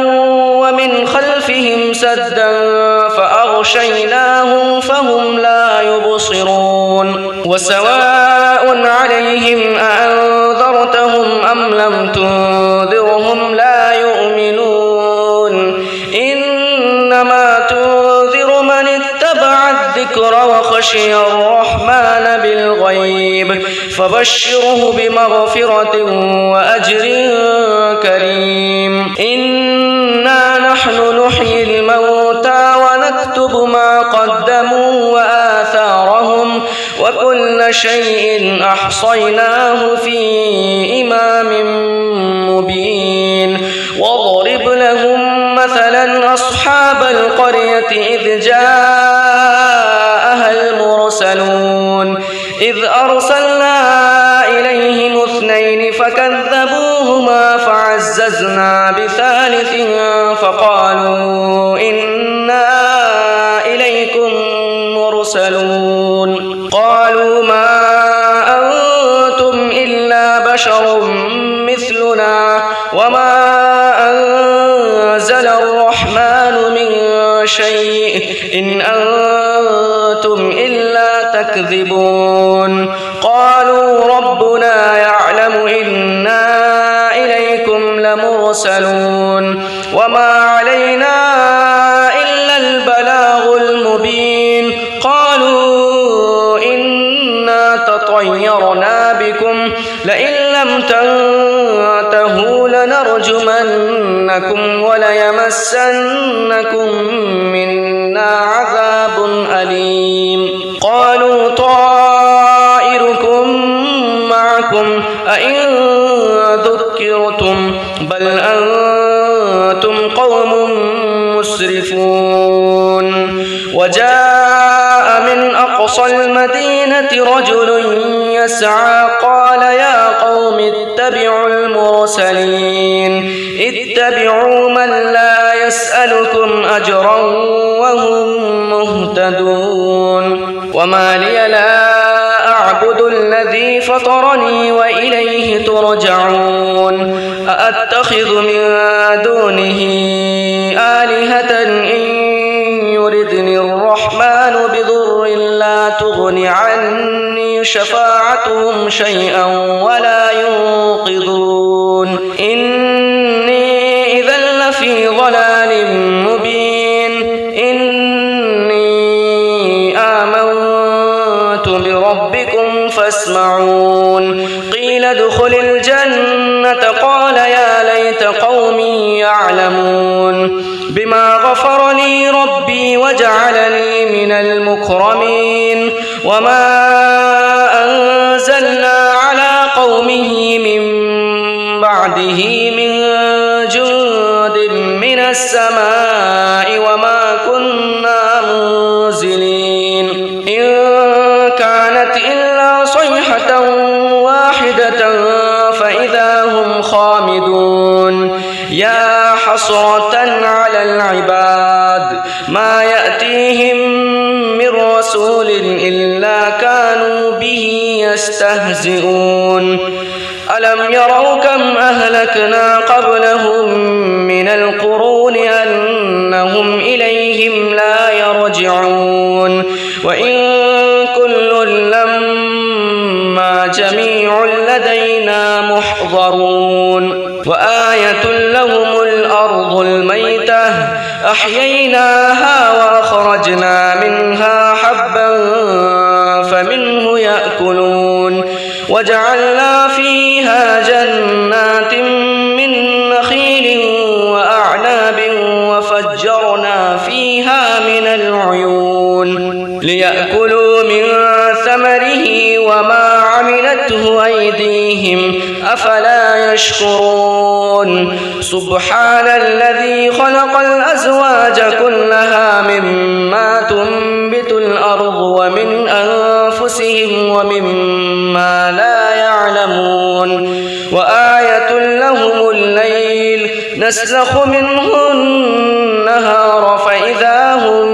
ومن خلفهم سدا فأغشيناهم فهم لا يبصرون وسواء عليهم أأنذرتهم أم لم تنذرهم لا يؤمنون إنما تنذر من اتبع الذكر وخشي الرحمن بالغيب فبشره بمغفرة وأجر كريم إنا نحن نحيي الموتى ونكتب ما قدموا وآثارهم وكل شيء أحصيناه في إمام مبين واضرب لهم مثلا أصحاب القرية إذ جاءها المرسلون إذ أرسلنا إليهم اثنين فكذبوهما فعززنا بثالث فقالوا إنا إليكم مرسلون قالوا إن أنتم إلا تكذبون قالوا ربنا يعلم إنا إليكم لمرسلون وما علينا إلا البلاغ المبين قالوا إنا تطيرنا بكم لئن لم تنتهوا لنرجمنكم وليمسنكم منا عذاب أليم قالوا طائركم معكم أئن ذكرتم بل أنتم قوم مسرفون وجاء من أقصى المدينة رجل يسعى قال يا قوم اتبعوا المرسلين اتبعوا من لا يسألكم أجرا وهم مهتدون وما لي لا أعبد الذي فطرني وإليه ترجعون أأتخذ من دونه آلهة إن يردني الرحمن بضر لا تغن عني شفاعتهم شيئا ولا ينقذون إني إذا لفي ضلال مبين إني آمنت بربكم فاسمعون قيل ادخل الجنة قال يا ليت قومي يعلمون بما غفر لي ربي وجعلني من المكرمين وما أنزلنا على قومه من بعده من جند من السماء وما كنا منزلين إن كانت إلا صيحة واحدة فإذا هم خامدون يا حسرة على العباد ما يأتيهم من رسول إلا كانوا به يستهزئون ألم يروا كم أهلكنا قبلهم من القرون أنهم إليهم لا يرجعون وإن كل لما جميع لدينا محضرون وآية لهم الأرض الميتة أحييناها وأخرجنا منها حبا فمنه يأكلون وجعلنا فيها جنات من نخيل وأعناب وفجرنا فيها من العيون ليأكلوا من ثمره وما عملته أيديهم أفلا يشكرون سبحان الذي خلق الأزواج كلها مما تنبت الأرض ومن أنفسهم ومما لا يعلمون وآية لهم الليل نسلخ منه النهار فإذا هم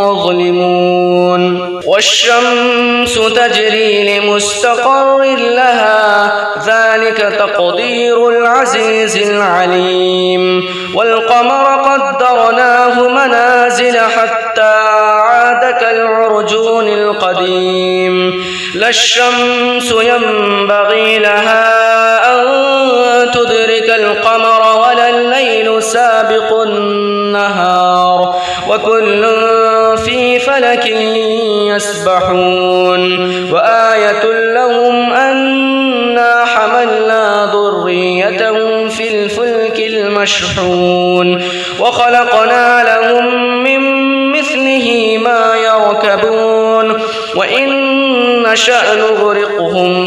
مظلمون والشمس تجري لمستقر لها ذلك تقدير العزيز العليم والقمر قدرناه منازل حتى عاد كالعرجون القديم لا الشمس ينبغي لها أن تدرك القمر ولا الليل سابق النهار وكل في فلك يسبحون وآية لهم أنا حملنا ذريتهم في الفلك المشحون وخلقنا لهم من مثله ما يركبون وإن نشأ نغرقهم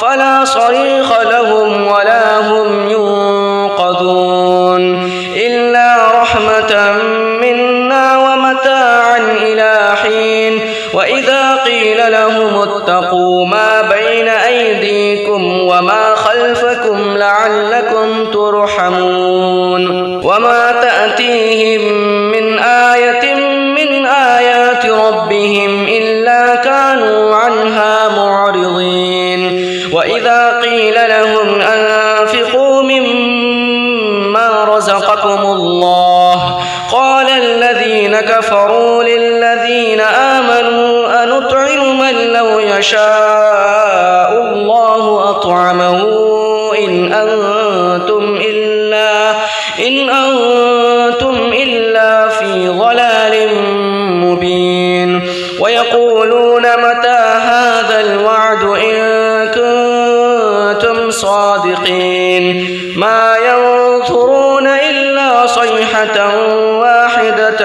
فلا صريخ لهم ولا هم ينقذون إلا رحمة منا ومتاعا إلى حين وإذا قيل لهم اتقوا ما بين أيديكم وما خلفكم لعلكم ترحمون وما تأتيهم من آية من آيات ربهم إلا كانوا عنها معرضين وإذا قيل لهم أنفقوا مما رزقكم الله قال الذين الله أطعمه إن أنتم إلا في ضلال مبين ويقولون متى هذا الوعد إن كنتم صادقين ما ينظرون إلا صيحة واحدة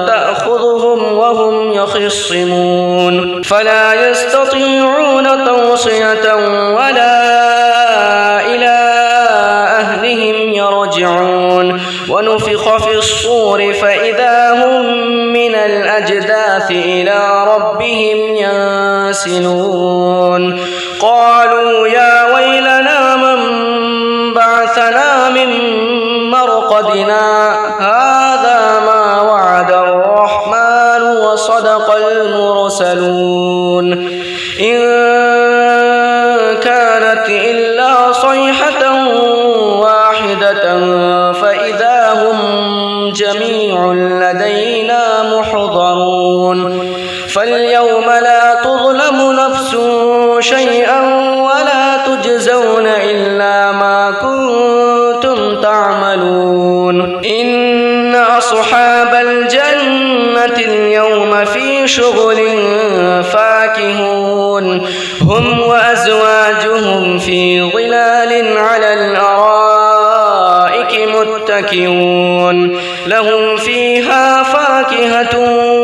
تأخذهم وهم يخصمون فلا يستطيعون توصية ولا إلى أهلهم يرجعون ونفخ في الصور فإذا هم من الأجداث إلى ربهم ينسلون قالوا يا ويلنا من بعثنا من مرقدنا هذا ما وعد الرحمن وصدق المرسلون إن كانت إلا صيحة واحدة فإذا هم جميع لدينا محضرون فاليوم لا تظلم نفس شيئا ولا تجزون إلا ما كنتم تعملون إن أصحاب الجنة اليوم في شغل فاكهون هم وأزواجهم في ظلال على الأرائك متكئون لهم فيها فاكهة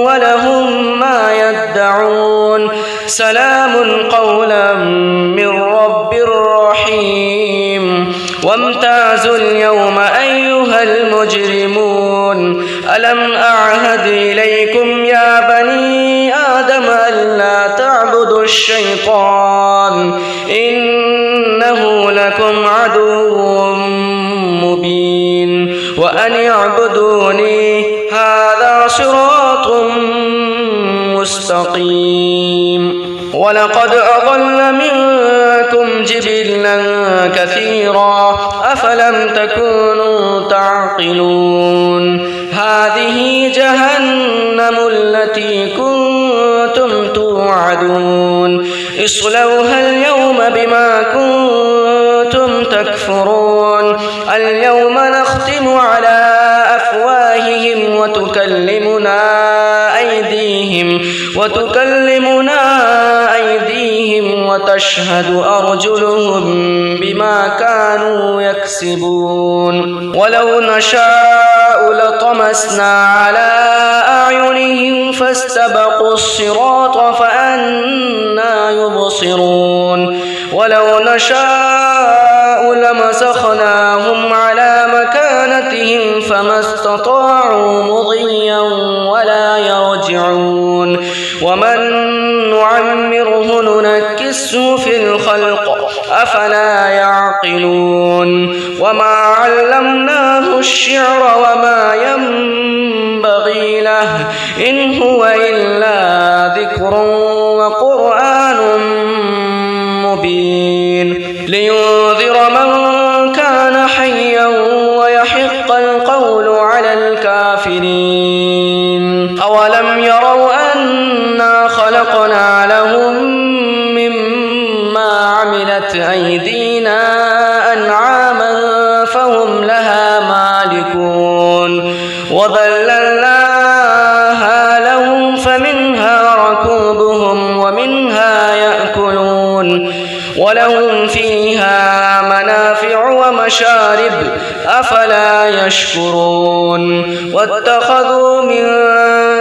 ولهم ما يدعون سلام قولا من رب رحيم وامتازوا اليوم أيها المجرمون ألم أعهد إليكم يا بني آدم ألا تعبدوا الشيطان إنه لكم عدو مبين وأن اعبدوني هذا صراط مستقيم ولقد أضل منكم جبلا كثيرا أفلم تكونوا تعقلون هذه جهنم التي كنتم توعدون اصلوها اليوم بما كنتم تكفرون اليوم نختم على أفواههم وتكلمنا أيديهم وتشهد أرجلهم بما كانوا يكسبون ولو نشاء لطمسنا على أعينهم فاستبقوا الصراط فأنى يبصرون ولو نشاء لمسخناهم على مكانتهم فما استطاعوا مضيا ولا يرجعون ومن نعمره ننكسه في الخلق أفلا يعقلون وما علمناه الشعر وما ينبغي له إن هو إلا ذكر وقرآن مبين لينذر من كان حيا ويحق القول على الكافرين أولم يروا أنا خلقنا لهم مما عملت أيدينا أنعاما فهم لها مالكون وذللناها لهم فمنها ركوبهم ومنها يأكلون ولهم فيها منافع ومشارب أفلا يشكرون واتخذوا من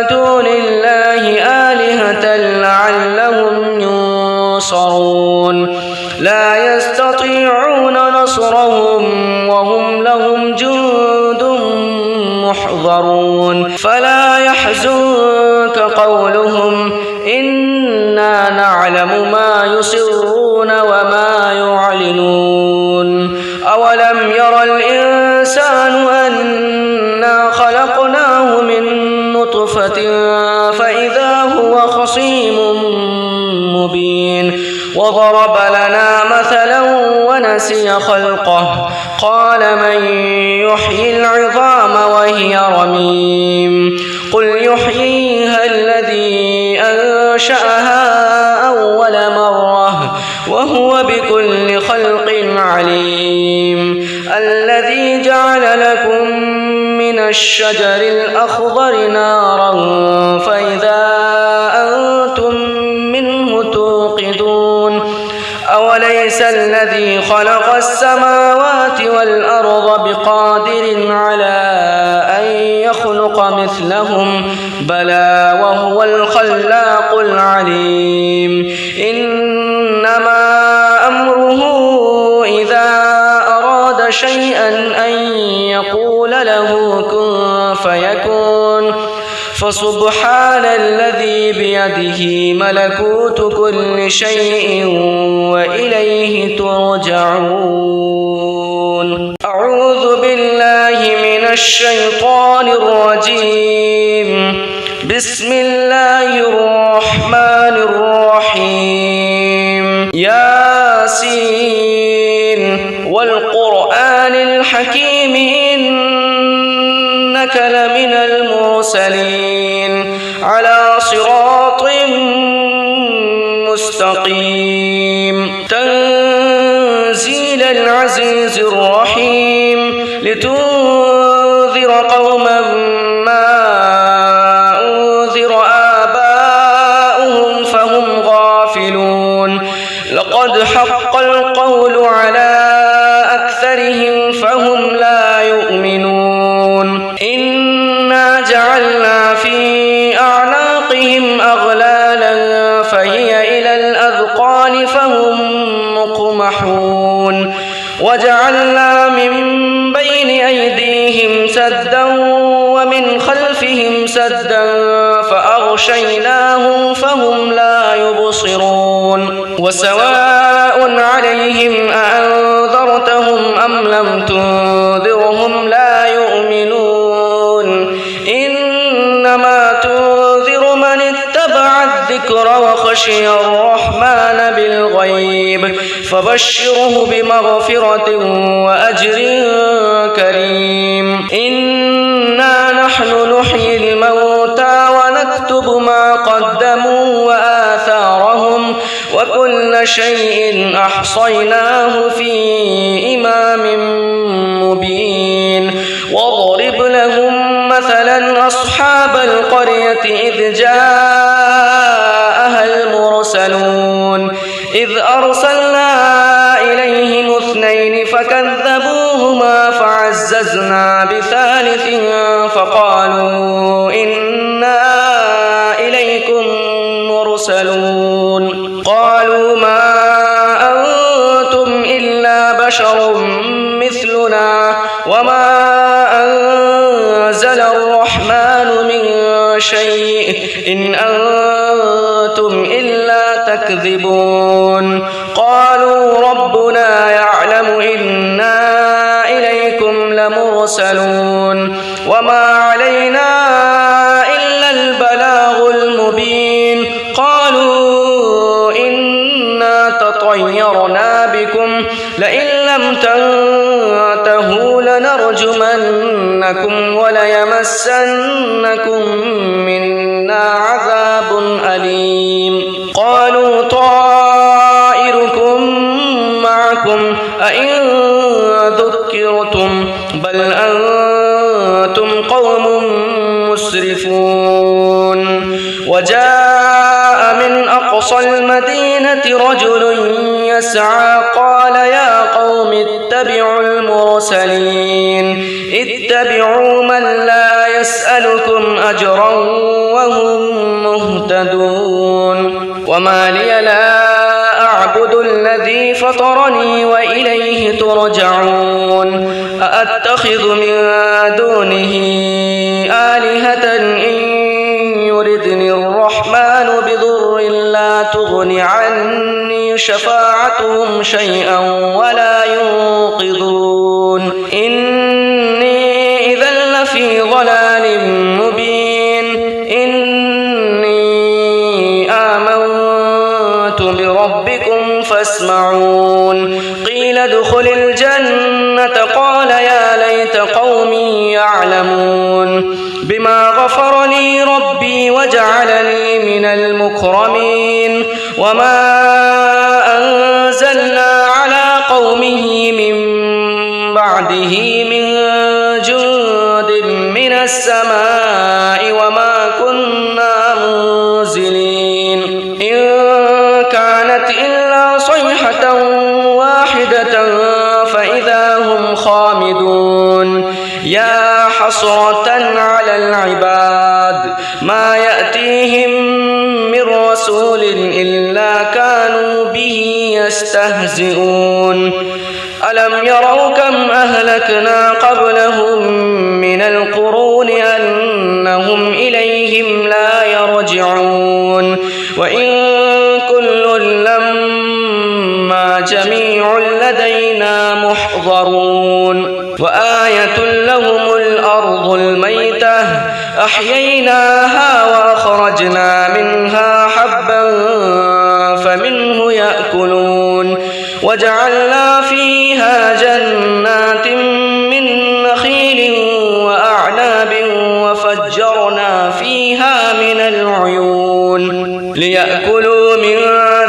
دون الله آلهة لعلهم ينصرون لا يستطيعون نصرهم وهم لهم جند محضرون فلا يحزنك قولهم إنا نعلم ما يسرون وما يعلنون أولم ير الإنسان أنا خلقناه من نطفة فإذا هو خصيم مبين وضرب لنا مثلا ونسي خلقه قال من يحيي العظام وهي رميم قل يحييها الذي أنشأها أول مرة وهو بكل خلق عليم. الذي جعل لكم من الشجر الأخضر نارا فإذا أنتم منه توقدون. أوليس الذي خلق السماوات والأرض بقادر على أن يخلق مثلهم؟ بلى وهو الخلاق العليم. إنما أمره إذا أراد شيئا أن يقول له كن فيكون. فسبحان الذي بيده ملكوت كل شيء وإليه ترجعون. أعوذ بالله من الشيطان الرجيم. بسم الله الرحمن الرحيم. ياسين والقرآن الحكيم إنك لمن المرسلين على صراط مستقيم. تنزيل العزيز الرحيم. لتنذر قوما ما أنذر آباؤهم فهم غافلون. لقد حق القول على أكثرهم فهم لا يؤمنون. إنا جعلنا في أعناقهم أغلالا فهي إلى الأذقان فهم مقمحون. وجعلنا من بين أيديهم سدا ومن خلفهم سدا فأغشيناهم فهم لا يبصرون. وسواء عليهم أأنذرتهم أم لم تنذرهم لا يؤمنون. إنما تنذر من اتبع الذكر وخشي الرحمن بالغيب فبشره بمغفرة وأجر كريم. إنا نحن نحيي الموتى ونكتب ما قدموا وآثارهم وكل شيء أحصيناه في إمام مبين. واضرب لهم مثلا أصحاب القرية إذ جاءها المرسلون إذ أرسلنا إليهم اثنين فكذبوهما فعززنا بثالث فقالوا إنا إليكم مرسلون. قالوا ما أنتم إلا بشر مثلنا وما أنزل الرحمن من شيء إن أنتم إلا تكذبون. قالوا ربنا يعلم إنا إليكم لمرسلون وما علينا إلا البلاغ المبين. قالوا إنا تطيرنا بكم لئن لم تنتهوا لنرجمنكم وليمسنكم منا عذاب أليم. قالوا طائركم معكم أئن ذكرتم بل أنتم قوم مسرفون. وجاء من أقصى المدينة رجل يسعى قال يا قوم اتبعوا المرسلين اتبعوا من لا يسألكم أجرا وهم مهتدون. وما لي لا أعبد الذي فطرني وإليه ترجعون. أأتخذ من دونه آلهة إن يردني الرحمن بضر لا تغن عني شفاعتهم شيئا ولا ينقذون. إني إذا لفي ضلال مبين. إني آمنت بربكم فاسمعون. قيل ادخل الجنة قال يا ليت قومي يعلمون بما غفر لي ربي وجعلني من المكرمين. وما بعده من جند من السماء وما كنا منزلين إن كانت إلا صيحة واحدة فإذا هم خامدون يا حسرة على العباد ما يأتيهم من رسول إلا كانوا به يستهزئون ألم يروا كم أهلكنا قبلهم من القرون أنهم إليهم لا يرجعون وإن كل لما جميع لدينا محضرون وآية لهم الأرض الميتة أحييناها وأخرجنا منها حبا فمنه يأكلون وجعلنا فيها جنات من نخيل وأعناب وفجرنا فيها من العيون ليأكلوا من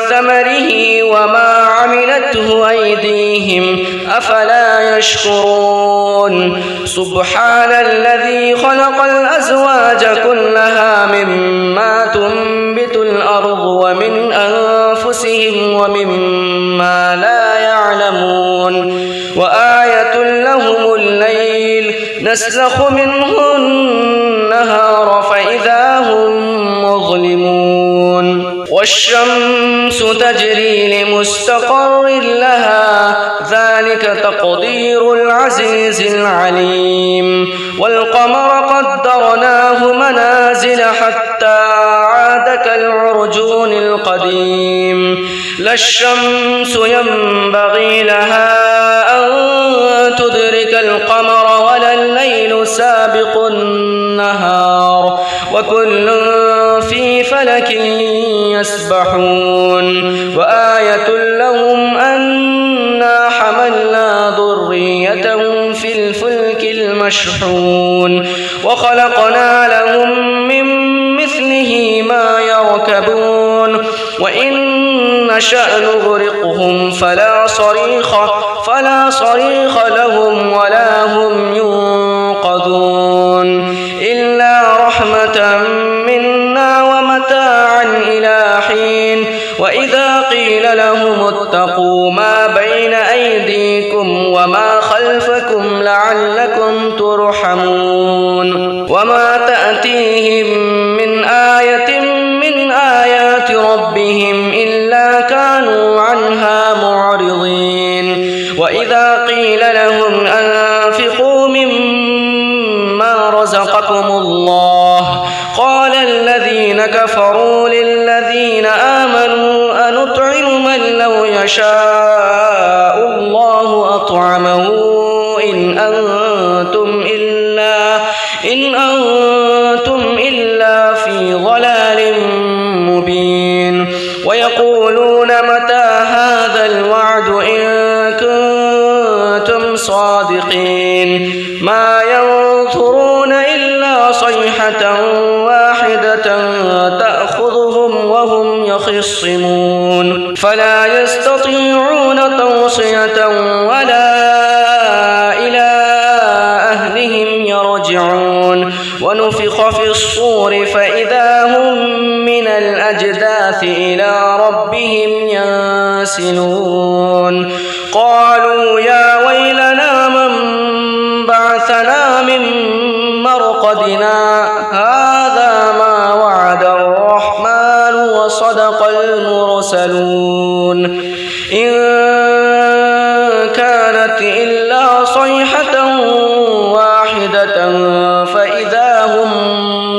ثمره وما عملته أيديهم أفلا يشكرون سبحان الذي خلق الأزواج كلها مما تنبت الأرض ومن أنفسهم ومما لا يعلمون وآية لهم الليل نسلخ منه النهار فإذا هم مظلمون والشمس تجري لمستقر لها ذلك تقدير العزيز العليم والقمر قدرناه منازل حتى عاد كالعرجون القديم لا الشمس ينبغي لها أن تدرك القمر ولا الليل سابق النهار وكل في فلك يسبحون وآية لهم أنا حملنا ذريتهم في الفلك المشحون وخلقنا لهم من مثله ما يركبون وإن نشأ نغرقهم فلا صريخ لهم ولا هم ينقذون إلا رحمة منا ومتاعا إلى حين وإذا قيل لهم اتقوا ما بين أيديكم وما خلفكم لعلكم ترحمون وما تأتيهم من آية من آيات ربهم إلا كانوا عنها معرضين وإذا قيل لهم أنفقوا مما رزقكم الله قال الذين كفروا للذين آمنوا أنطعم من لو يشاء الله أطعمه إن أنتم إلا في ضلال مبين ويقولون متى هذا الوعد إن كنتم صادقين ما ينظرون إلا صيحة واحدة تأخذهم وهم يخصمون فلا يستطيعون توصية ولا إلى أهلهم يرجعون ونفخ في الصور فإذا هم من الأجداث إلى ربهم ينسلون قالوا يا ويلنا من بعثنا من مرقدنا هذا ما وعد الرحمن وصدق المرسلون إن كانت إلا صيحة واحدة فإذا هم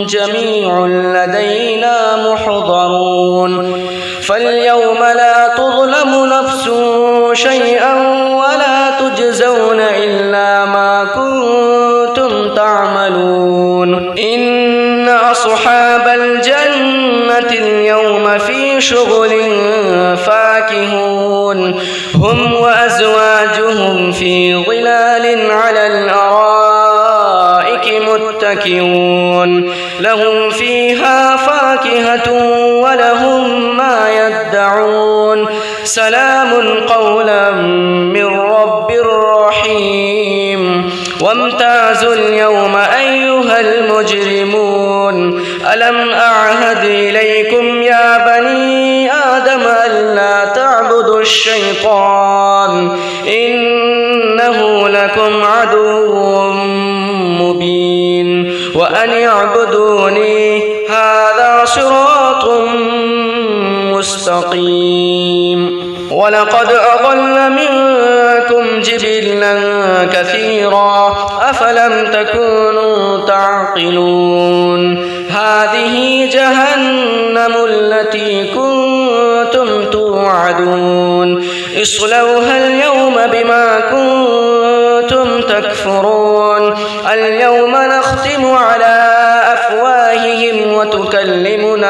جميع لدينا محضرون فاليوم لا تظلم نفس شيئا ولا تجزون إلا ما كنتم تعملون إن أصحاب الجنة اليوم في شغل فاكهون هم وأزواجهم في ظلال على الأرائك متكئون لهم فيها فاكهة ولهم ما يدعون سلام قولا من رب رحيم وامتازوا اليوم أيها المجرمون ألم أعهد إليكم يا بني آدم ألا تعبدوا الشيطان إنه لكم عدو مبين وأن اعبدوني هذا صراط مستقيم ولقد أضل منكم جبلا كثيرا أفلم تكونوا تعقلون هذه جهنم التي كنتم توعدون اصلوها اليوم بما كنتم تكفرون اليوم نختم على أفواههم وتكلمنا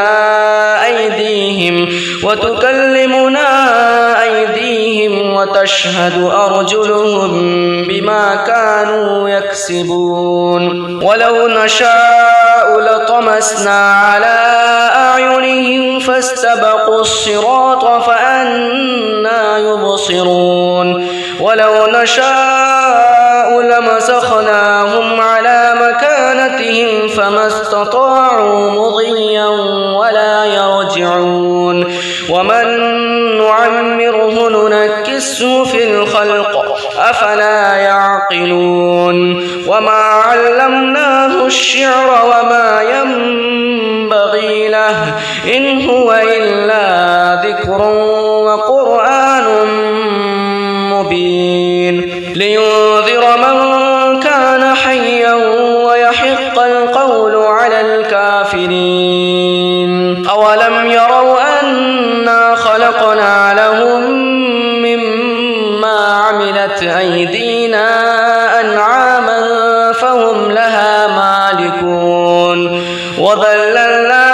أيديهم وتشهد أرجلهم بما كانوا يكسبون ولو نشاء لطمسنا على أعينهم فاستبقوا الصراط فأنى يبصرون ولو نشاء لمسخناهم على مكانتهم فما استطاعوا مضيا ولا يرجعون ومن نعمره ننكسه في الخلق أفلا يعقلون وما علمناه الشعر وما ينبغي له إن هو إلا ذكر وقرآن مبين لينذر من كان حيا ويحق القول على الكافرين أولم يروا أنا خلقنا لهم مما عملت أيدينا أنعاما فهم لها مالكون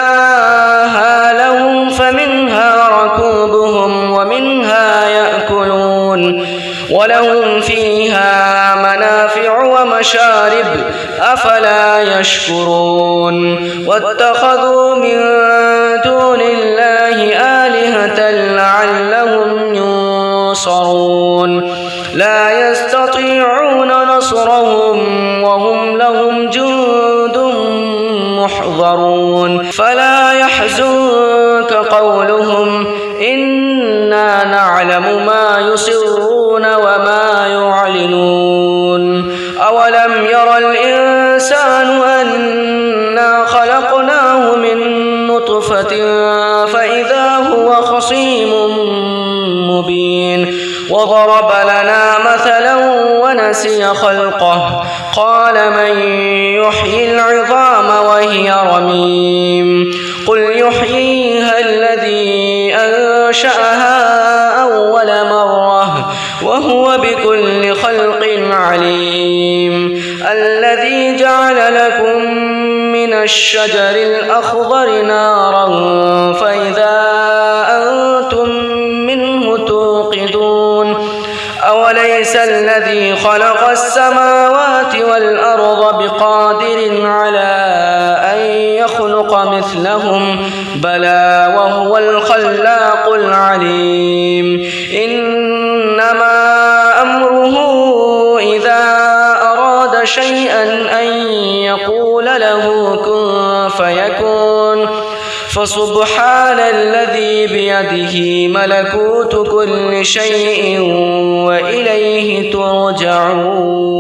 وذللناها لهم فمنها ركوبهم ومنها يأكلون ولهم فيها منافع ومشارب أفلا يشكرون واتخذوا من دون الله آلهة لعلهم ينصرون لا يستطيعون نصرهم وهم لهم جند محضرون فلا يحزنك قولهم إنا نعلم ما يسرون وما يعلنون أولم ير الإنسان أنا خلقناه من نطفة فإذا هو خصيم مبين وضرب لنا مثلا ونسي خلقه قال من يحيي العظام وهي رميم قل يحييها الذي أنشأها أول مرة وهو بكل خلق عليم الذي جعل لكم من الشجر الأخضر نارا فإذا أنتم منه توقدون أوليس الذي خلق السماوات والأرض بقادر على أن يخلق مثلهم بلى وهو الخلاق العليم إنما أمره إذا أراد شيئا أن يقول له كن فيكون فسبحان الذي بيده ملكوت كل شيء وإليه ترجعون.